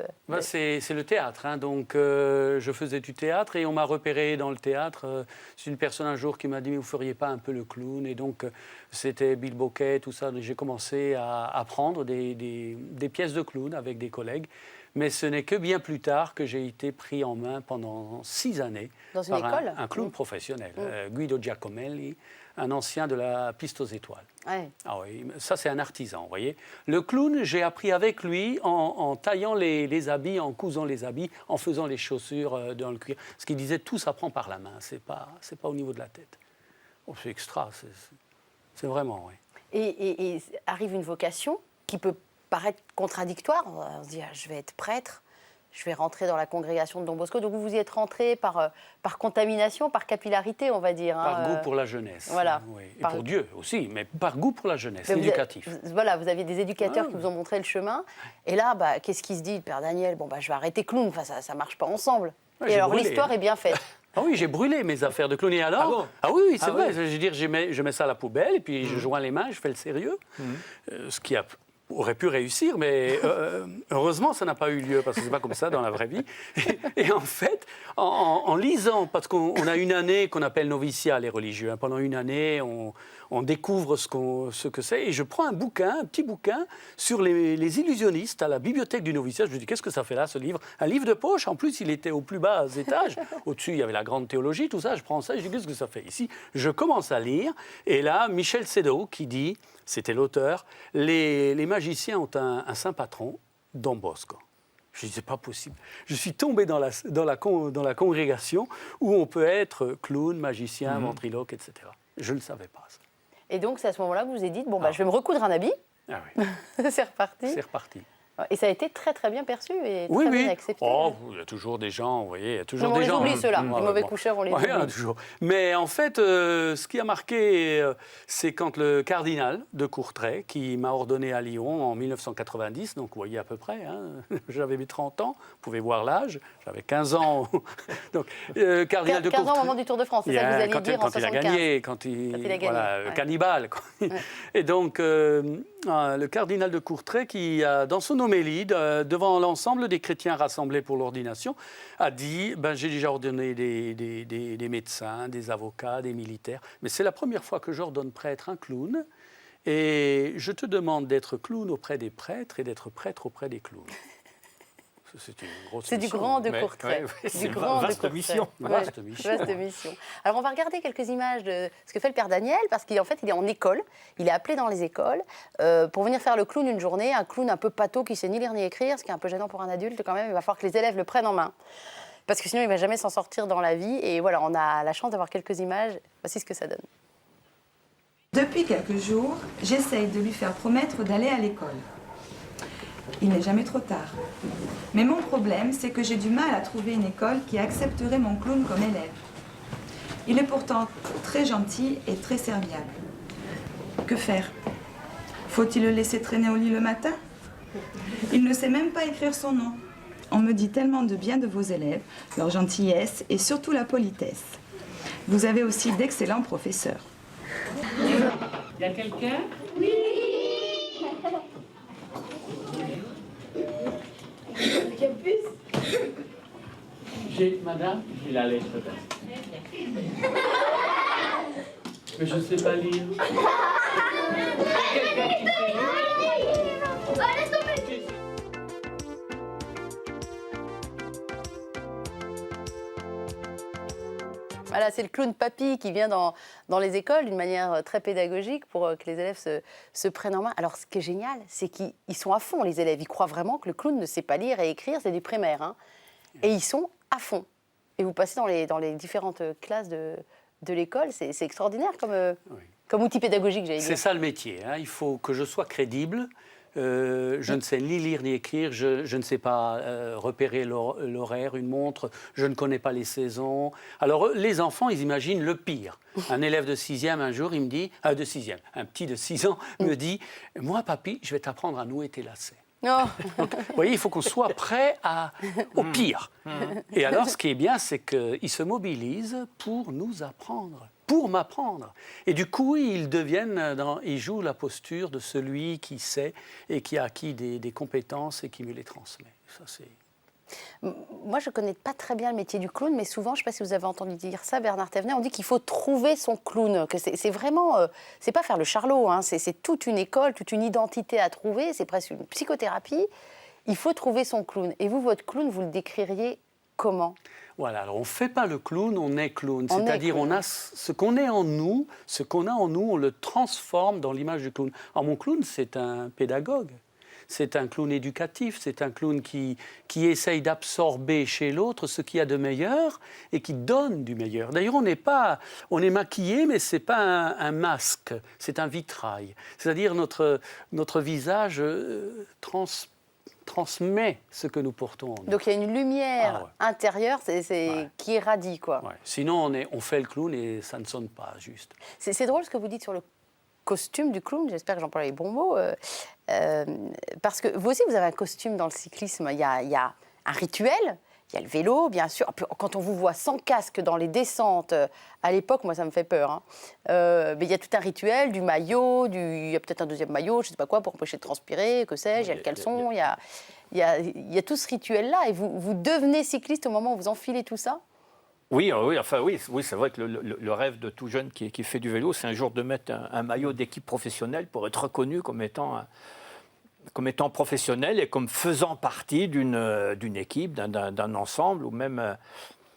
C'est le théâtre. Hein. Donc je faisais du théâtre et on m'a repéré dans le théâtre. C'est une personne un jour qui m'a dit mais vous feriez pas un peu le clown? Et donc c'était Bill Bocquet, tout ça. J'ai commencé à apprendre des pièces de clown avec des collègues. Mais ce n'est que bien plus tard que j'ai été pris en main pendant 6 années dans une école un clown professionnel, Guido Giacomelli, un ancien de la Piste aux Étoiles. Ouais. Ah oui, ça c'est un artisan, vous voyez. Le clown, j'ai appris avec lui en taillant les habits, en cousant les habits, en faisant les chaussures dans le cuir. Ce qu'il disait, tout s'apprend par la main, c'est pas au niveau de la tête. Oh, c'est extra, c'est vraiment, oui. Et arrive une vocation qui peut paraître contradictoire. On se dit, je vais être prêtre, je vais rentrer dans la congrégation de Don Bosco. Donc vous y êtes rentré par contamination, par capillarité, on va dire. Par goût pour la jeunesse. Voilà. Oui. Et pour Dieu aussi, mais par goût pour la jeunesse, éducatif. Voilà, vous aviez des éducateurs qui vous ont montré le chemin. Et là, qu'est-ce qu'il se dit, le père Daniel? Bon, je vais arrêter clown, enfin, ça ne marche pas ensemble. Ouais, et alors l'histoire est bien faite. Ah oui, j'ai brûlé mes affaires de clown. Et alors? Oui, c'est vrai. Je veux dire, je mets ça à la poubelle et puis je joins les mains, je fais le sérieux. Ce qui aurait pu réussir, mais heureusement, ça n'a pas eu lieu, parce que c'est pas comme ça dans la vraie vie. Et en fait, en lisant, parce qu'on a une année qu'on appelle noviciat, les religieux. Hein, pendant une année, on découvre ce que c'est. Et je prends un petit bouquin sur les illusionnistes à la bibliothèque du noviciat. Je me dis, qu'est-ce que ça fait là, ce livre? Un livre de poche. En plus, il était au plus bas étage. Au-dessus, il y avait la grande théologie, tout ça. Je prends ça et je dis, qu'est-ce que ça fait ici? Je commence à lire. Et là, Michel Sédot qui dit, c'était l'auteur, les magiciens ont un saint patron, Don Bosco. Je dis, c'est pas possible. Je suis tombé dans la congrégation où on peut être clown, magicien, ventriloque, etc. Je ne le savais pas, ça. Et donc, c'est à ce moment-là que vous vous êtes dit, je vais me recoudre un habit. Ah oui. C'est reparti. C'est reparti. Et ça a été très très bien perçu et très bien accepté. Oh, il y a toujours des gens, vous voyez, il y a toujours des gens. On les oublie ceux-là, les mauvais coucheurs, on les oublie. Toujours. Mais en fait, ce qui a marqué, c'est quand le cardinal de Courtrai, qui m'a ordonné à Lyon en 1990, donc vous voyez à peu près, hein, j'avais mis 30 ans, vous pouvez voir l'âge, j'avais 15 ans. Donc, cardinal de Courtrai. 15 ans au moment du Tour de France, c'est ça que vous alliez dire en 75. Quand il a gagné, quand il a gagné, voilà, cannibale. Quoi. Ouais. Et donc, le cardinal de Courtrai, qui a, dans son homélie, devant l'ensemble des chrétiens rassemblés pour l'ordination, a dit, j'ai déjà ordonné des médecins, des avocats, des militaires, mais c'est la première fois que j'ordonne prêtre un clown, et je te demande d'être clown auprès des prêtres et d'être prêtre auprès des clowns. C'est une grosse mission. C'est du grand de Courtrai. C'est une vaste mission. Vaste mission. Alors, on va regarder quelques images de ce que fait le père Daniel, parce qu'en fait, il est en école. Il est appelé dans les écoles pour venir faire le clown une journée. Un clown un peu pâteau qui ne sait ni lire ni écrire, ce qui est un peu gênant pour un adulte quand même. Il va falloir que les élèves le prennent en main. Parce que sinon, il ne va jamais s'en sortir dans la vie. Et voilà, on a la chance d'avoir quelques images. Voici ce que ça donne. Depuis quelques jours, j'essaye de lui faire promettre d'aller à l'école. Il n'est jamais trop tard. Mais mon problème, c'est que j'ai du mal à trouver une école qui accepterait mon clown comme élève. Il est pourtant très gentil et très serviable. Que faire? Faut-il le laisser traîner au lit le matin? Il ne sait même pas écrire son nom. On me dit tellement de bien de vos élèves, leur gentillesse et surtout la politesse. Vous avez aussi d'excellents professeurs. Il y a quelqu'un? Oui. Madame, j'ai la lettre d'Astrid. Mais je ne sais pas lire. Voilà, c'est le clown papy qui vient dans les écoles d'une manière très pédagogique pour que les élèves se prennent en main. Alors, ce qui est génial, c'est qu'ils sont à fond, les élèves. Ils croient vraiment que le clown ne sait pas lire et écrire, c'est du primaire. Hein. Et ils sont à fond. Et vous passez dans les différentes classes de l'école. C'est extraordinaire comme outil pédagogique, j'allais dire. C'est ça le métier. Hein. Il faut que je sois crédible. Je ne sais ni lire ni écrire, je ne sais pas repérer l'horaire, une montre, je ne connais pas les saisons. Alors les enfants, ils imaginent le pire. Un élève de 6e, un jour, il me dit, un petit de 6 ans, me dit, moi papy, je vais t'apprendre à nouer tes lacets. Non. Donc, vous voyez, il faut qu'on soit prêt au pire. Et alors, ce qui est bien, c'est qu'ils se mobilisent pour nous apprendre, pour m'apprendre. Et du coup, ils jouent la posture de celui qui sait et qui a acquis des compétences et qui me les transmet. Ça, c'est... Moi, je ne connais pas très bien le métier du clown, mais souvent, je ne sais pas si vous avez entendu dire ça, Bernard Thévenet, on dit qu'il faut trouver son clown, que c'est vraiment, c'est pas faire le charlot, hein, c'est toute une école, toute une identité à trouver, c'est presque une psychothérapie. Il faut trouver son clown. Et vous, votre clown, vous le décririez comment ? Voilà, alors on ne fait pas le clown, on est clown. C'est-à-dire, on a ce qu'on est en nous, ce qu'on a en nous, on le transforme dans l'image du clown. Alors, mon clown, c'est un pédagogue. C'est un clown éducatif, c'est un clown qui essaye d'absorber chez l'autre ce qu'il y a de meilleur et qui donne du meilleur. D'ailleurs, on est maquillé, mais ce n'est pas un masque, c'est un vitrail. C'est-à-dire notre visage transmet ce que nous portons en nous. Donc il y a une lumière intérieure qui irradie, quoi. Ouais. Sinon, on fait le clown et ça ne sonne pas juste. C'est drôle ce que vous dites sur le costume du clown, j'espère que j'emploie les bons mots, parce que vous aussi, vous avez un costume dans le cyclisme. Il y a un rituel, il y a le vélo, bien sûr. Quand on vous voit sans casque dans les descentes, à l'époque, moi, ça me fait peur. Hein. Mais il y a tout un rituel, du maillot, il y a peut-être un deuxième maillot, je ne sais pas quoi, pour empêcher de transpirer, que sais-je, il y a le caleçon, il y a tout ce rituel-là. Et vous devenez cycliste au moment où vous enfilez tout ça ? Oui, c'est vrai que le rêve de tout jeune qui fait du vélo, c'est un jour de mettre un maillot d'équipe professionnelle pour être reconnu comme étant professionnel et comme faisant partie d'une équipe, d'un ensemble ou même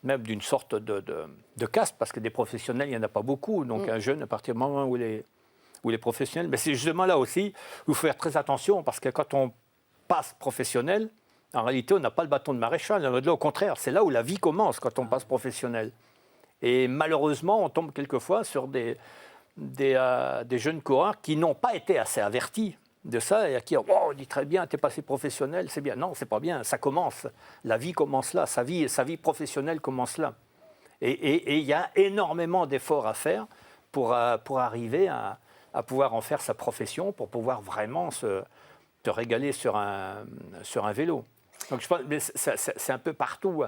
d'une sorte de caste, parce que des professionnels, il n'y en a pas beaucoup. Donc un jeune, à partir du moment où il est professionnel, mais c'est justement là aussi où il faut faire très attention, parce que quand on passe professionnel, en réalité, on n'a pas le bâton de maréchal. Là, au contraire, c'est là où la vie commence quand on passe professionnel. Et malheureusement, on tombe quelquefois sur des jeunes coureurs qui n'ont pas été assez avertis de ça et à qui on dit très bien, tu es passé professionnel, c'est bien. Non, c'est pas bien, ça commence. La vie commence là, sa vie professionnelle commence là. Et il y a énormément d'efforts à faire pour arriver à pouvoir en faire sa profession, pour pouvoir vraiment te régaler sur un vélo. Donc je pense, mais c'est un peu partout.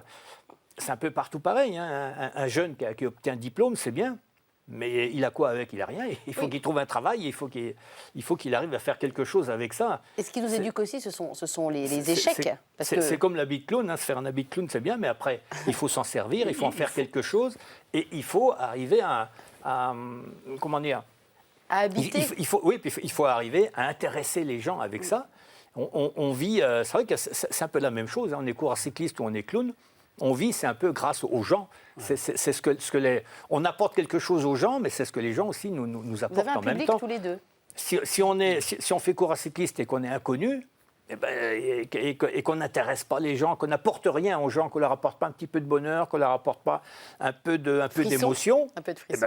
C'est un peu partout pareil. Hein. Un jeune qui obtient un diplôme, c'est bien. Mais il a quoi avec ? Il n'a rien. Il faut qu'il trouve un travail, il faut qu'il arrive à faire quelque chose avec ça. Et ce qui nous éduque aussi, ce sont les échecs. C'est comme l'habit de clown. Se faire un habit de clown, c'est bien, mais après, il faut s'en servir, il faut en faire quelque chose. Et il faut arriver à comment dire ? À habiter. Il faut arriver à intéresser les gens avec ça. On vit, c'est vrai que c'est un peu la même chose. Hein. On est coureur cycliste ou on est clown. On vit, c'est un peu grâce aux gens. Ouais. C'est ce que on apporte quelque chose aux gens, mais c'est ce que les gens aussi nous apportent en même temps. Vous avez un public tous les deux. Si on fait coureur cycliste et qu'on est inconnu, et qu'on n'intéresse pas les gens, qu'on n'apporte rien aux gens, qu'on ne leur apporte pas un petit peu de bonheur, qu'on ne leur apporte pas un peu d'émotion,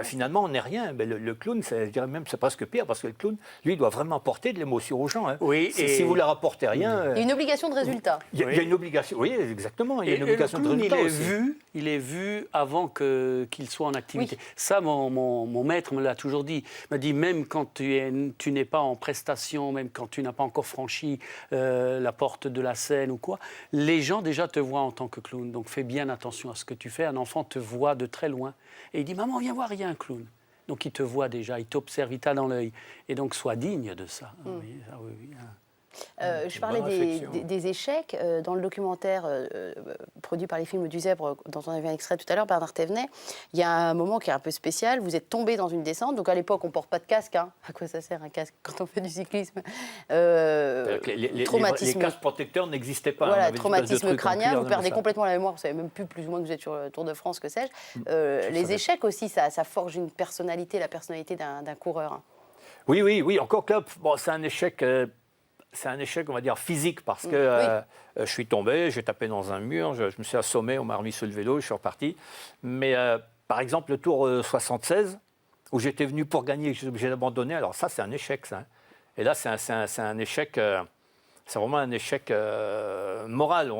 finalement, on n'est rien. Le clown, je dirais même, c'est presque pire, parce que le clown, lui, doit vraiment apporter de l'émotion aux gens. Hein. Oui, si vous ne leur apportez rien... Il y a une obligation de résultat. Il y a une obligation, oui, exactement. Il y a une obligation de résultat aussi. Il est vu avant qu'il soit en activité. Oui. Ça, mon maître me l'a toujours dit. Il m'a dit, même quand tu n'es pas en prestation, même quand tu n'as pas encore franchi la porte de la scène ou quoi, les gens déjà te voient en tant que clown. Donc fais bien attention à ce que tu fais. Un enfant te voit de très loin et il dit « Maman, viens voir, il y a un clown ». Donc il te voit déjà, il t'observe, il t'a dans l'œil. Et donc sois digne de ça. Je parlais des échecs. Dans le documentaire produit par les films du Zèbre, dont on avait un extrait tout à l'heure, Bernard Thévenet, il y a un moment qui est un peu spécial. Vous êtes tombé dans une descente. Donc à l'époque, on ne porte pas de casque. Hein. À quoi ça sert un casque quand on fait du cyclisme les casques protecteurs n'existaient pas. Voilà, traumatisme crânien, vous perdez complètement la mémoire. Vous ne savez même plus ou moins que vous êtes sur le Tour de France, que sais-je. Les échecs aussi, ça forge une personnalité, la personnalité d'un coureur. Hein. Oui. Encore que là, c'est un échec... C'est un échec, on va dire, physique, parce que je suis tombé, j'ai tapé dans un mur, je me suis assommé, on m'a remis sur le vélo, je suis reparti. Mais par exemple, le Tour 76, où j'étais venu pour gagner, j'ai abandonné, alors ça, c'est un échec, ça. Et là, c'est un échec, c'est vraiment un échec moral.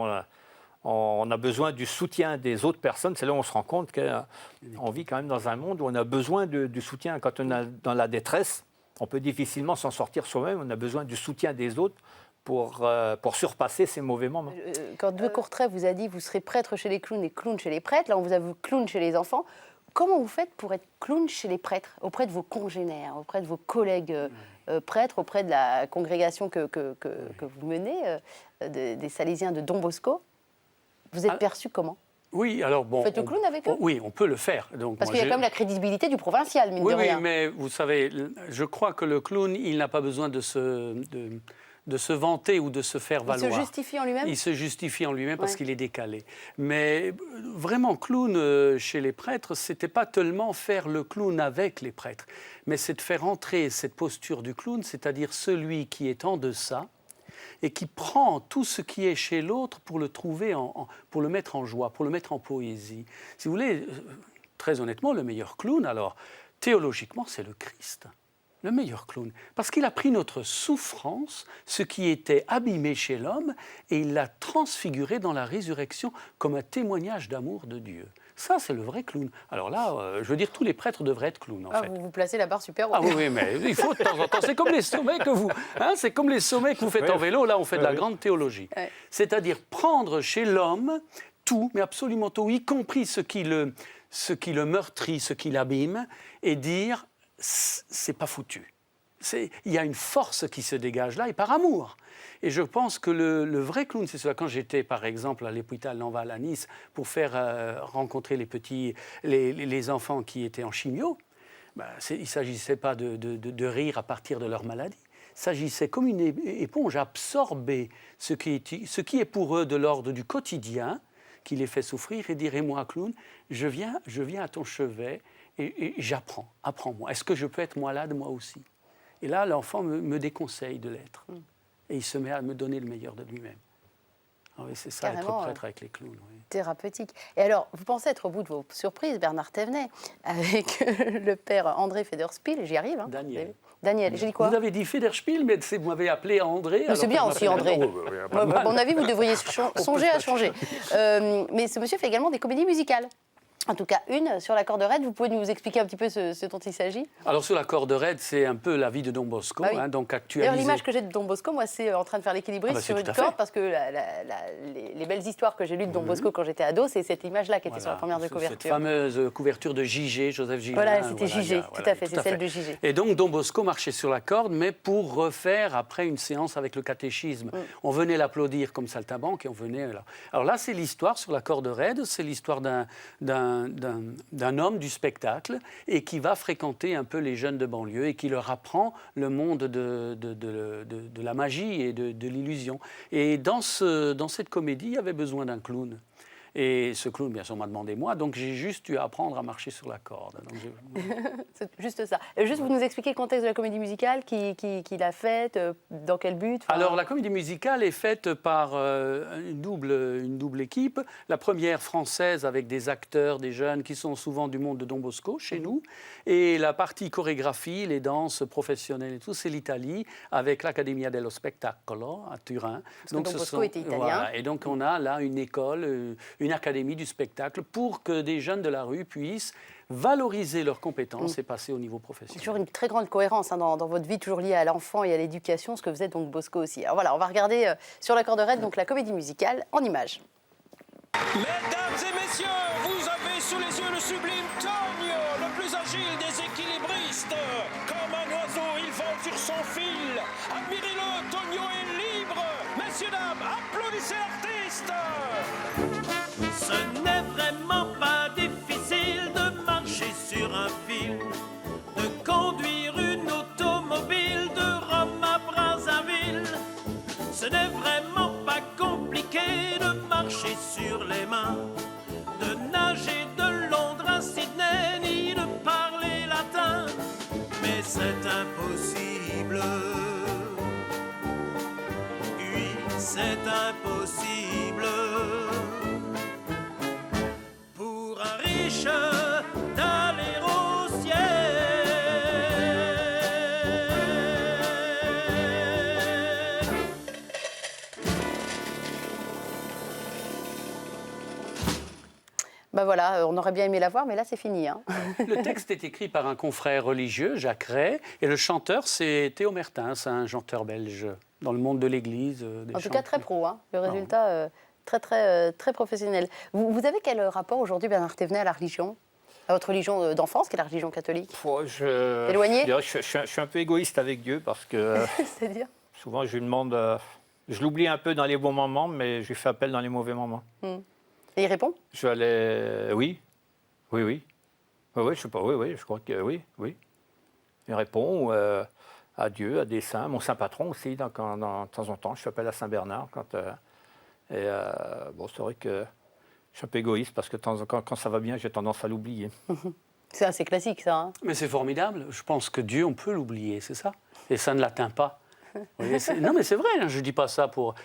On a besoin du soutien des autres personnes. C'est là où on se rend compte qu'on vit quand même dans un monde où on a besoin du soutien. Quand on est dans la détresse, on peut difficilement s'en sortir soi-même. On a besoin du soutien des autres pour surpasser ces mauvais moments. Quand De Courtrai vous a dit vous serez prêtre chez les clowns et clown chez les prêtres, là on vous a vu clown chez les enfants. Comment vous faites pour être clown chez les prêtres, auprès de vos congénères, auprès de vos collègues prêtres, auprès de la congrégation que vous menez, des Salésiens de Don Bosco? Vous êtes perçu comment? Oui, alors bon. Vous faites le clown avec eux? Oui, on peut le faire. Donc, parce qu'il y a quand même la crédibilité du provincial, mine de rien. Oui, mais vous savez, je crois que le clown, il n'a pas besoin de se vanter ou de se faire valoir. Il se justifie en lui-même? Il se justifie en lui-même parce qu'il est décalé. Mais vraiment, clown chez les prêtres, c'était pas tellement faire le clown avec les prêtres, mais c'est de faire entrer cette posture du clown, c'est-à-dire celui qui est en deçà et qui prend tout ce qui est chez l'autre pour le trouver, pour le mettre en joie, pour le mettre en poésie. Si vous voulez, très honnêtement, le meilleur clown, alors, théologiquement, c'est le Christ. Le meilleur clown. Parce qu'il a pris notre souffrance, ce qui était abîmé chez l'homme, et il l'a transfiguré dans la résurrection comme un témoignage d'amour de Dieu. Ça, c'est le vrai clown. Alors là, je veux dire, tous les prêtres devraient être clowns, en fait. Vous placez la barre super haut. Ah oui, mais il faut de temps en temps. C'est comme les sommets que vous, c'est comme les sommets que vous faites en vélo. Là, on fait de la grande théologie. Ouais. C'est-à-dire prendre chez l'homme tout, mais absolument tout, y compris ce qui le meurtrit, ce qui l'abîme, et dire c'est pas foutu. Il y a une force qui se dégage là, et par amour. Et je pense que le vrai clown, c'est cela. Quand j'étais, par exemple, à l'hôpital Lanval à Nice, pour faire rencontrer les enfants qui étaient en chimio, il ne s'agissait pas de rire à partir de leur maladie. Il s'agissait, comme une éponge, absorber ce qui est pour eux de l'ordre du quotidien, qui les fait souffrir, et dire, et moi, clown, je viens à ton chevet et j'apprends. Apprends-moi. Est-ce que je peux être malade, moi aussi? Et là, l'enfant me déconseille de l'être. Et il se met à me donner le meilleur de lui-même. Ah oui, c'est ça, carrément, être prêtre avec les clowns. Oui. Thérapeutique. Et alors, vous pensez être au bout de vos surprises, Bernard Thévenet, avec le père André Federspiel, j'y arrive. Hein, Daniel, j'ai dit quoi? Vous avez dit Federspiel, mais vous m'avez appelé André. C'est bien aussi, André. À mon avis, vous devriez songer à changer. Mais ce monsieur fait également des comédies musicales. En tout cas, une sur la corde raide. Vous pouvez nous expliquer un petit peu ce dont il s'agit? Alors, sur la corde raide, c'est un peu la vie de Don Bosco, oui. Donc actualisée. D'ailleurs, l'image que j'ai de Don Bosco, moi, c'est en train de faire l'équilibriste sur une corde, parce que les belles histoires que j'ai lues de Don Bosco quand j'étais ado, c'est cette image-là qui était sur la première de couverture. Cette fameuse couverture de Gigé, Joseph Gigé. Voilà, c'était Gigé, tout à fait, c'est celle de Gigé. Et donc, Don Bosco marchait sur la corde, mais pour refaire après une séance avec le catéchisme. On venait l'applaudir comme saltimbanque et on venait là. Alors là, c'est l'histoire sur la corde raide, c'est l'histoire d'un homme du spectacle et qui va fréquenter un peu les jeunes de banlieue et qui leur apprend le monde de la magie et de l'illusion. Et dans cette comédie, il y avait besoin d'un clown. Et ce clown, bien sûr, m'a demandé moi, donc j'ai juste dû apprendre à marcher sur la corde. C'est juste ça. Juste, vous nous expliquez le contexte de la comédie musicale, qui l'a faite, dans quel but? Alors, la comédie musicale est faite par une double équipe. La première française avec des acteurs, des jeunes qui sont souvent du monde de Don Bosco, chez nous. Et la partie chorégraphie, les danses professionnelles et tout, c'est l'Italie, avec l'Accademia dello Spettacolo à Turin. Parce donc, que Don Bosco était italien. Voilà, et donc, on a là une école, une académie du spectacle pour que des jeunes de la rue puissent valoriser leurs compétences et passer au niveau professionnel. Toujours une très grande cohérence dans votre vie, toujours liée à l'enfant et à l'éducation, ce que vous êtes donc Bosco aussi. Alors voilà, on va regarder sur la corde raide donc la comédie musicale en images. Mesdames et messieurs, vous avez sous les yeux le sublime Tonio, le plus agile des équilibristes. Comme un oiseau, il vole sur son fil. Admirez-le, Tonio est libre. Messieurs, dames, applaudissez l'artiste. Ce n'est vraiment pas difficile de marcher sur un fil, de conduire une automobile de Rome à Brazzaville. Ce n'est vraiment pas compliqué de marcher sur les mains, de nager de Londres à Sydney, ni de parler latin. Mais c'est impossible. Oui, c'est impossible. Pour un riche d'aller au ciel. Bah voilà, on aurait bien aimé la voir, mais là c'est fini. Hein. Le texte est écrit par un confrère religieux, Jacques Ray, et le chanteur, c'est Théo Mertens, un chanteur belge, dans le monde de l'Église. En tout cas, très pro. Hein. Le résultat, très professionnel. Vous avez quel rapport aujourd'hui, Bernard Thévenet, à la religion ? À votre religion d'enfance, qui est la religion catholique ? Éloigné ? Je suis un peu égoïste avec Dieu parce que C'est-à-dire ? souvent je lui demande... je l'oublie un peu dans les bons moments, mais je lui fais appel dans les mauvais moments. Et il répond ? Je vais aller... Oui, je sais pas, je crois que oui. Il répond à Dieu, à des saints, mon saint patron aussi, de temps en temps. Je fais appel à Saint Bernard. C'est vrai que je suis un peu égoïste parce que quand ça va bien, j'ai tendance à l'oublier. C'est assez classique, ça. Hein. Mais c'est formidable. Je pense que Dieu, on peut l'oublier, c'est ça. Et ça ne l'atteint pas. Vous voyez, non, mais c'est vrai, hein, je ne dis pas ça pour...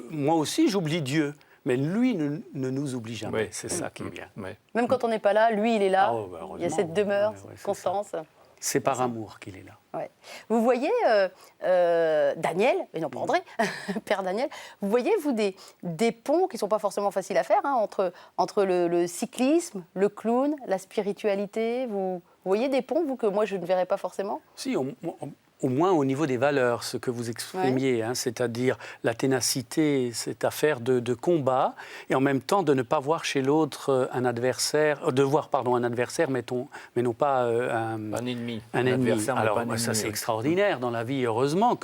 Moi aussi, j'oublie Dieu. Mais lui ne nous oublie jamais. Oui. C'est ça qui est bien. Oui. Même quand on n'est pas là, lui, il est là. Il y a heureusement. cette demeure, cette constance. C'est par amour qu'il est là. Ouais. Vous voyez, Daniel, et non pas André, Père Daniel, vous voyez, vous, des ponts qui ne sont pas forcément faciles à faire hein, entre le cyclisme, le clown, la spiritualité. Vous voyez des ponts, vous, que moi, je ne verrais pas forcément ? Si, au moins au niveau des valeurs, ce que vous exprimiez, hein, c'est-à-dire la ténacité, cette affaire de combat, et en même temps de ne pas voir chez l'autre un adversaire, de voir un adversaire, mais non pas un ennemi. Un ennemi. Alors ennemi, ça c'est extraordinaire dans la vie, heureusement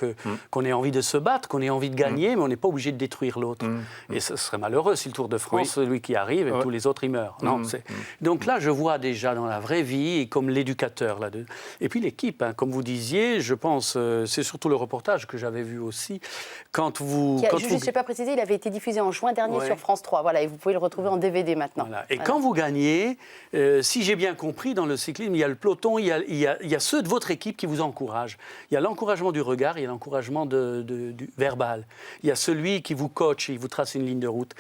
qu'on ait envie de se battre, qu'on ait envie de gagner, mais on n'est pas obligé de détruire l'autre. Et ce serait malheureux si le Tour de France, celui qui arrive, et tous les autres, ils meurent. Non, donc là, je vois déjà dans la vraie vie, et comme l'éducateur là. Et puis l'équipe, hein, comme vous disiez, je pense, c'est surtout le reportage que j'avais vu aussi. Je ne sais pas préciser, il avait été diffusé en juin dernier sur France 3. Voilà, et vous pouvez le retrouver en DVD maintenant. Voilà. Et quand vous gagnez, si j'ai bien compris, dans le cyclisme, il y a le peloton, il y a ceux de votre équipe qui vous encouragent. Il y a l'encouragement du regard, il y a l'encouragement du verbal. Il y a celui qui vous coach, il vous trace une ligne de route.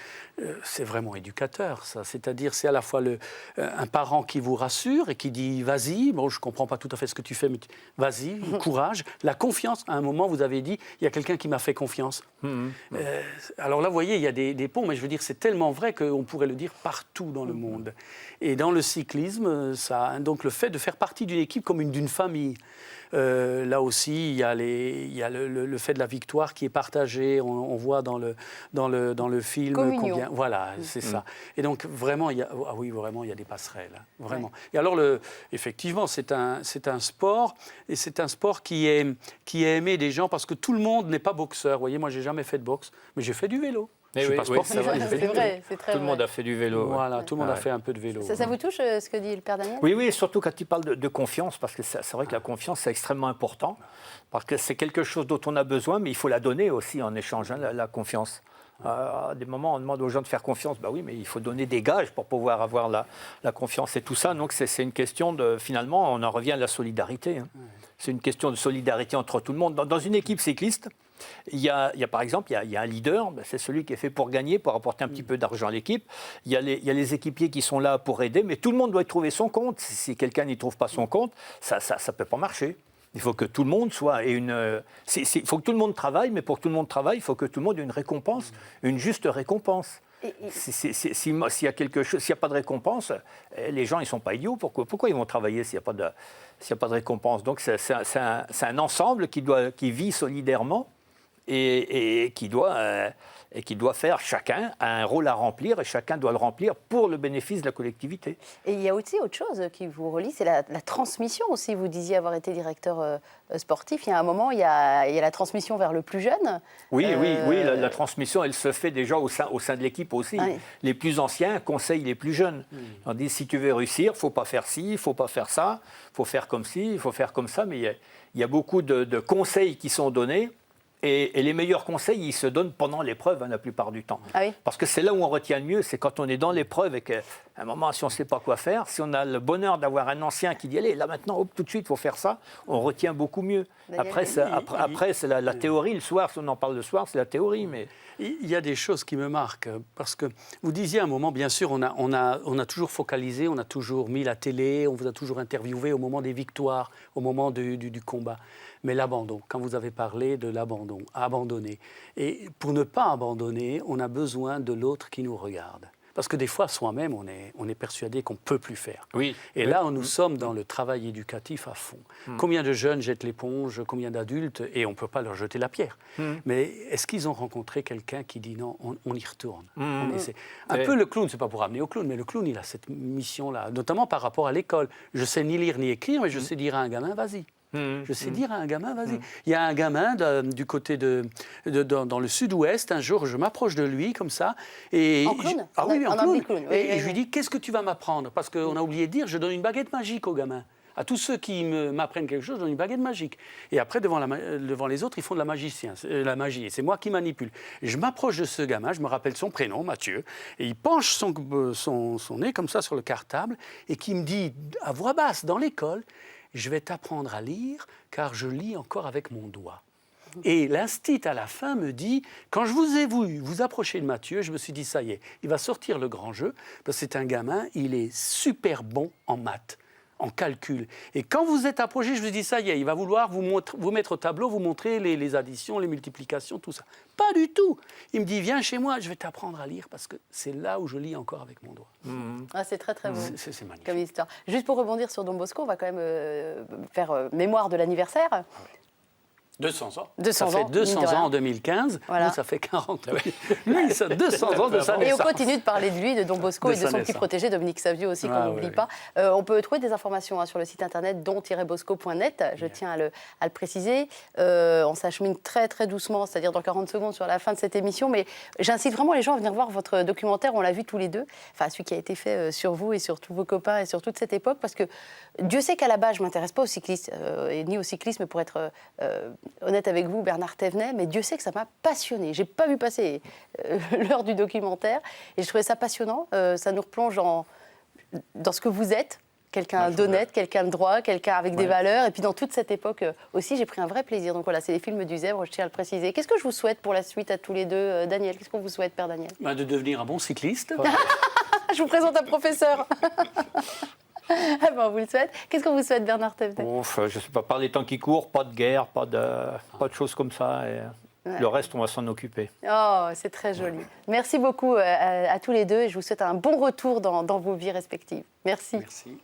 C'est vraiment éducateur, ça. C'est-à-dire, c'est à la fois un parent qui vous rassure et qui dit « vas-y, bon, je ne comprends pas tout à fait ce que tu fais, mais vas-y, courage ». La confiance, à un moment, vous avez dit « il y a quelqu'un qui m'a fait confiance ». Alors là, vous voyez, il y a des ponts, mais je veux dire, c'est tellement vrai qu'on pourrait le dire partout dans le monde. Et dans le cyclisme, donc le fait de faire partie d'une équipe comme d'une famille. Là aussi, il y a le fait de la victoire qui est partagé. On voit dans le film combien. Voilà, c'est ça. Et donc vraiment, il y a des passerelles, vraiment. Ouais. Et alors, effectivement, c'est un sport, et c'est un sport qui est aimé des gens parce que tout le monde n'est pas boxeur. Vous voyez, moi, j'ai jamais fait de boxe, mais j'ai fait du vélo. Je suis pas sportif. C'est vrai, c'est très vrai. Tout le monde a fait du vélo. Voilà, tout le monde a fait un peu de vélo. Ça vous touche, ce que dit le Père Daniel ? Oui, surtout quand il parle de confiance, parce que c'est vrai que la confiance, c'est extrêmement important, parce que c'est quelque chose dont on a besoin, mais il faut la donner aussi en échange, hein, la confiance. À des moments, on demande aux gens de faire confiance. Oui, mais il faut donner des gages pour pouvoir avoir la confiance et tout ça. Donc, c'est une question finalement, on en revient à la solidarité. Hein. C'est une question de solidarité entre tout le monde. Dans une équipe cycliste, il y a par exemple, il y a un leader, c'est celui qui est fait pour gagner, pour apporter un petit peu d'argent à l'équipe. Il y a les équipiers qui sont là pour aider, mais tout le monde doit y trouver son compte. Si quelqu'un n'y trouve pas son compte, ça ne peut pas marcher. Il faut que tout le monde soit... Il faut que tout le monde travaille, mais pour que tout le monde travaille, il faut que tout le monde ait une récompense, une juste récompense. S'il y a quelque chose, s'il n'y a pas de récompense, les gens ils sont pas idiots. Pourquoi ils vont travailler s'il n'y a pas de récompense? Donc c'est un ensemble qui vit solidairement et qui doit faire, chacun a un rôle à remplir et chacun doit le remplir pour le bénéfice de la collectivité. Et il y a aussi autre chose qui vous relie, c'est la transmission aussi. Vous disiez avoir été directeur sportif. Il y a un moment, il y a la transmission vers le plus jeune. Oui, la transmission, elle se fait déjà au sein de l'équipe aussi. Oui. Les plus anciens conseillent les plus jeunes. On dit, si tu veux réussir, il ne faut pas faire ci, il ne faut pas faire ça, il faut faire comme ci, il faut faire comme ça. Mais il y a beaucoup de conseils qui sont donnés. Et les meilleurs conseils, ils se donnent pendant l'épreuve, hein, la plupart du temps. Ah oui. Parce que c'est là où on retient le mieux, c'est quand on est dans l'épreuve et qu'à un moment, si on ne sait pas quoi faire, si on a le bonheur d'avoir un ancien qui dit « Allez, là maintenant, hop, tout de suite, il faut faire ça », on retient beaucoup mieux. Après, c'est la théorie. Le soir, si on en parle le soir, c'est la théorie. Mais... Il y a des choses qui me marquent, parce que vous disiez à un moment, bien sûr, on a toujours focalisé, on a toujours mis la télé, on vous a toujours interviewé au moment des victoires, au moment du combat. Mais l'abandon, quand vous avez parlé de l'abandon, abandonner. Et pour ne pas abandonner, on a besoin de l'autre qui nous regarde. Parce que des fois, soi-même, on est persuadé qu'on ne peut plus faire. Oui. Et là, nous sommes dans le travail éducatif à fond. Combien de jeunes jettent l'éponge, combien d'adultes, et on ne peut pas leur jeter la pierre. Mais est-ce qu'ils ont rencontré quelqu'un qui dit non, on y retourne on essaie. Un peu le clown, c'est pas pour ramener au clown, mais le clown, il a cette mission-là, notamment par rapport à l'école. Je sais ni lire ni écrire, mais je sais dire à un gamin, vas-y. Je sais dire à un gamin, vas-y. Il y a un gamin du côté dans le sud-ouest, un jour, je m'approche de lui comme ça. Et en clown? Ah oui, en clown. Clown. Et je lui dis, qu'est-ce que tu vas m'apprendre? Parce qu'on a oublié de dire, je donne une baguette magique aux gamins. À tous ceux qui m'apprennent quelque chose, je donne une baguette magique. Et après, devant les autres, ils font de la magie. Et c'est moi qui manipule. Et je m'approche de ce gamin, je me rappelle son prénom, Mathieu, et il penche son nez comme ça sur le cartable, et qui me dit, à voix basse, dans l'école, je vais t'apprendre à lire, car je lis encore avec mon doigt. Et l'instit à la fin me dit, quand je vous ai vu vous approcher de Mathieu, je me suis dit, ça y est, il va sortir le grand jeu, parce que c'est un gamin, il est super bon en maths, en calcul. Et quand vous êtes approché, je me suis dit, ça y est, il va vouloir vous mettre au tableau, vous montrer les additions, les multiplications, tout ça. Pas du tout. Il me dit, viens chez moi, je vais t'apprendre à lire, parce que c'est là où je lis encore avec mon doigt. Ah, c'est très très beau C'est magnifique. comme histoire. Juste pour rebondir sur Don Bosco, on va quand même faire mémoire de l'anniversaire. 200 ans. 200 ça fait ans, 200 mine de rien. ans en 2015. Voilà. Nous, ça fait 40. Lui, ça 200 ans de sa Et on naissance. continue de parler de lui, de Don Bosco De et de sa son petit naissance. protégé, Dominique Savio aussi, qu'on Ah, n'oublie oui, pas. On peut trouver des informations sur le site internet don-bosco.net, je tiens à le préciser. On s'achemine très très doucement, c'est-à-dire dans 40 secondes sur la fin de cette émission, mais j'incite vraiment les gens à venir voir votre documentaire, on l'a vu tous les deux, enfin celui qui a été fait sur vous et sur tous vos copains et sur toute cette époque, parce que Dieu sait qu'à la base, je ne m'intéresse pas aux cyclistes, ni au cyclisme, pour être honnête avec vous, Bernard Thévenet, mais Dieu sait que ça m'a passionnée. Je n'ai pas vu passer l'heure du documentaire et je trouvais ça passionnant. Ça nous replonge dans ce que vous êtes, quelqu'un d'honnête, quelqu'un de droit, quelqu'un avec des valeurs. Et puis dans toute cette époque aussi, j'ai pris un vrai plaisir. Donc voilà, c'est les films du Zèbre, je tiens à le préciser. Qu'est-ce que je vous souhaite pour la suite à tous les deux, Daniel? Qu'est-ce qu'on vous souhaite, Père Daniel? De devenir un bon cycliste. Je vous présente un professeur. Ah ben, on vous le souhaite. Qu'est-ce qu'on vous souhaite, Bernard Thévenet? Je ne sais pas, par les temps qui courent, pas de guerre, pas de choses comme ça. Et le reste, on va s'en occuper. Oh, c'est très joli. Merci beaucoup à tous les deux et je vous souhaite un bon retour dans vos vies respectives. Merci. Merci.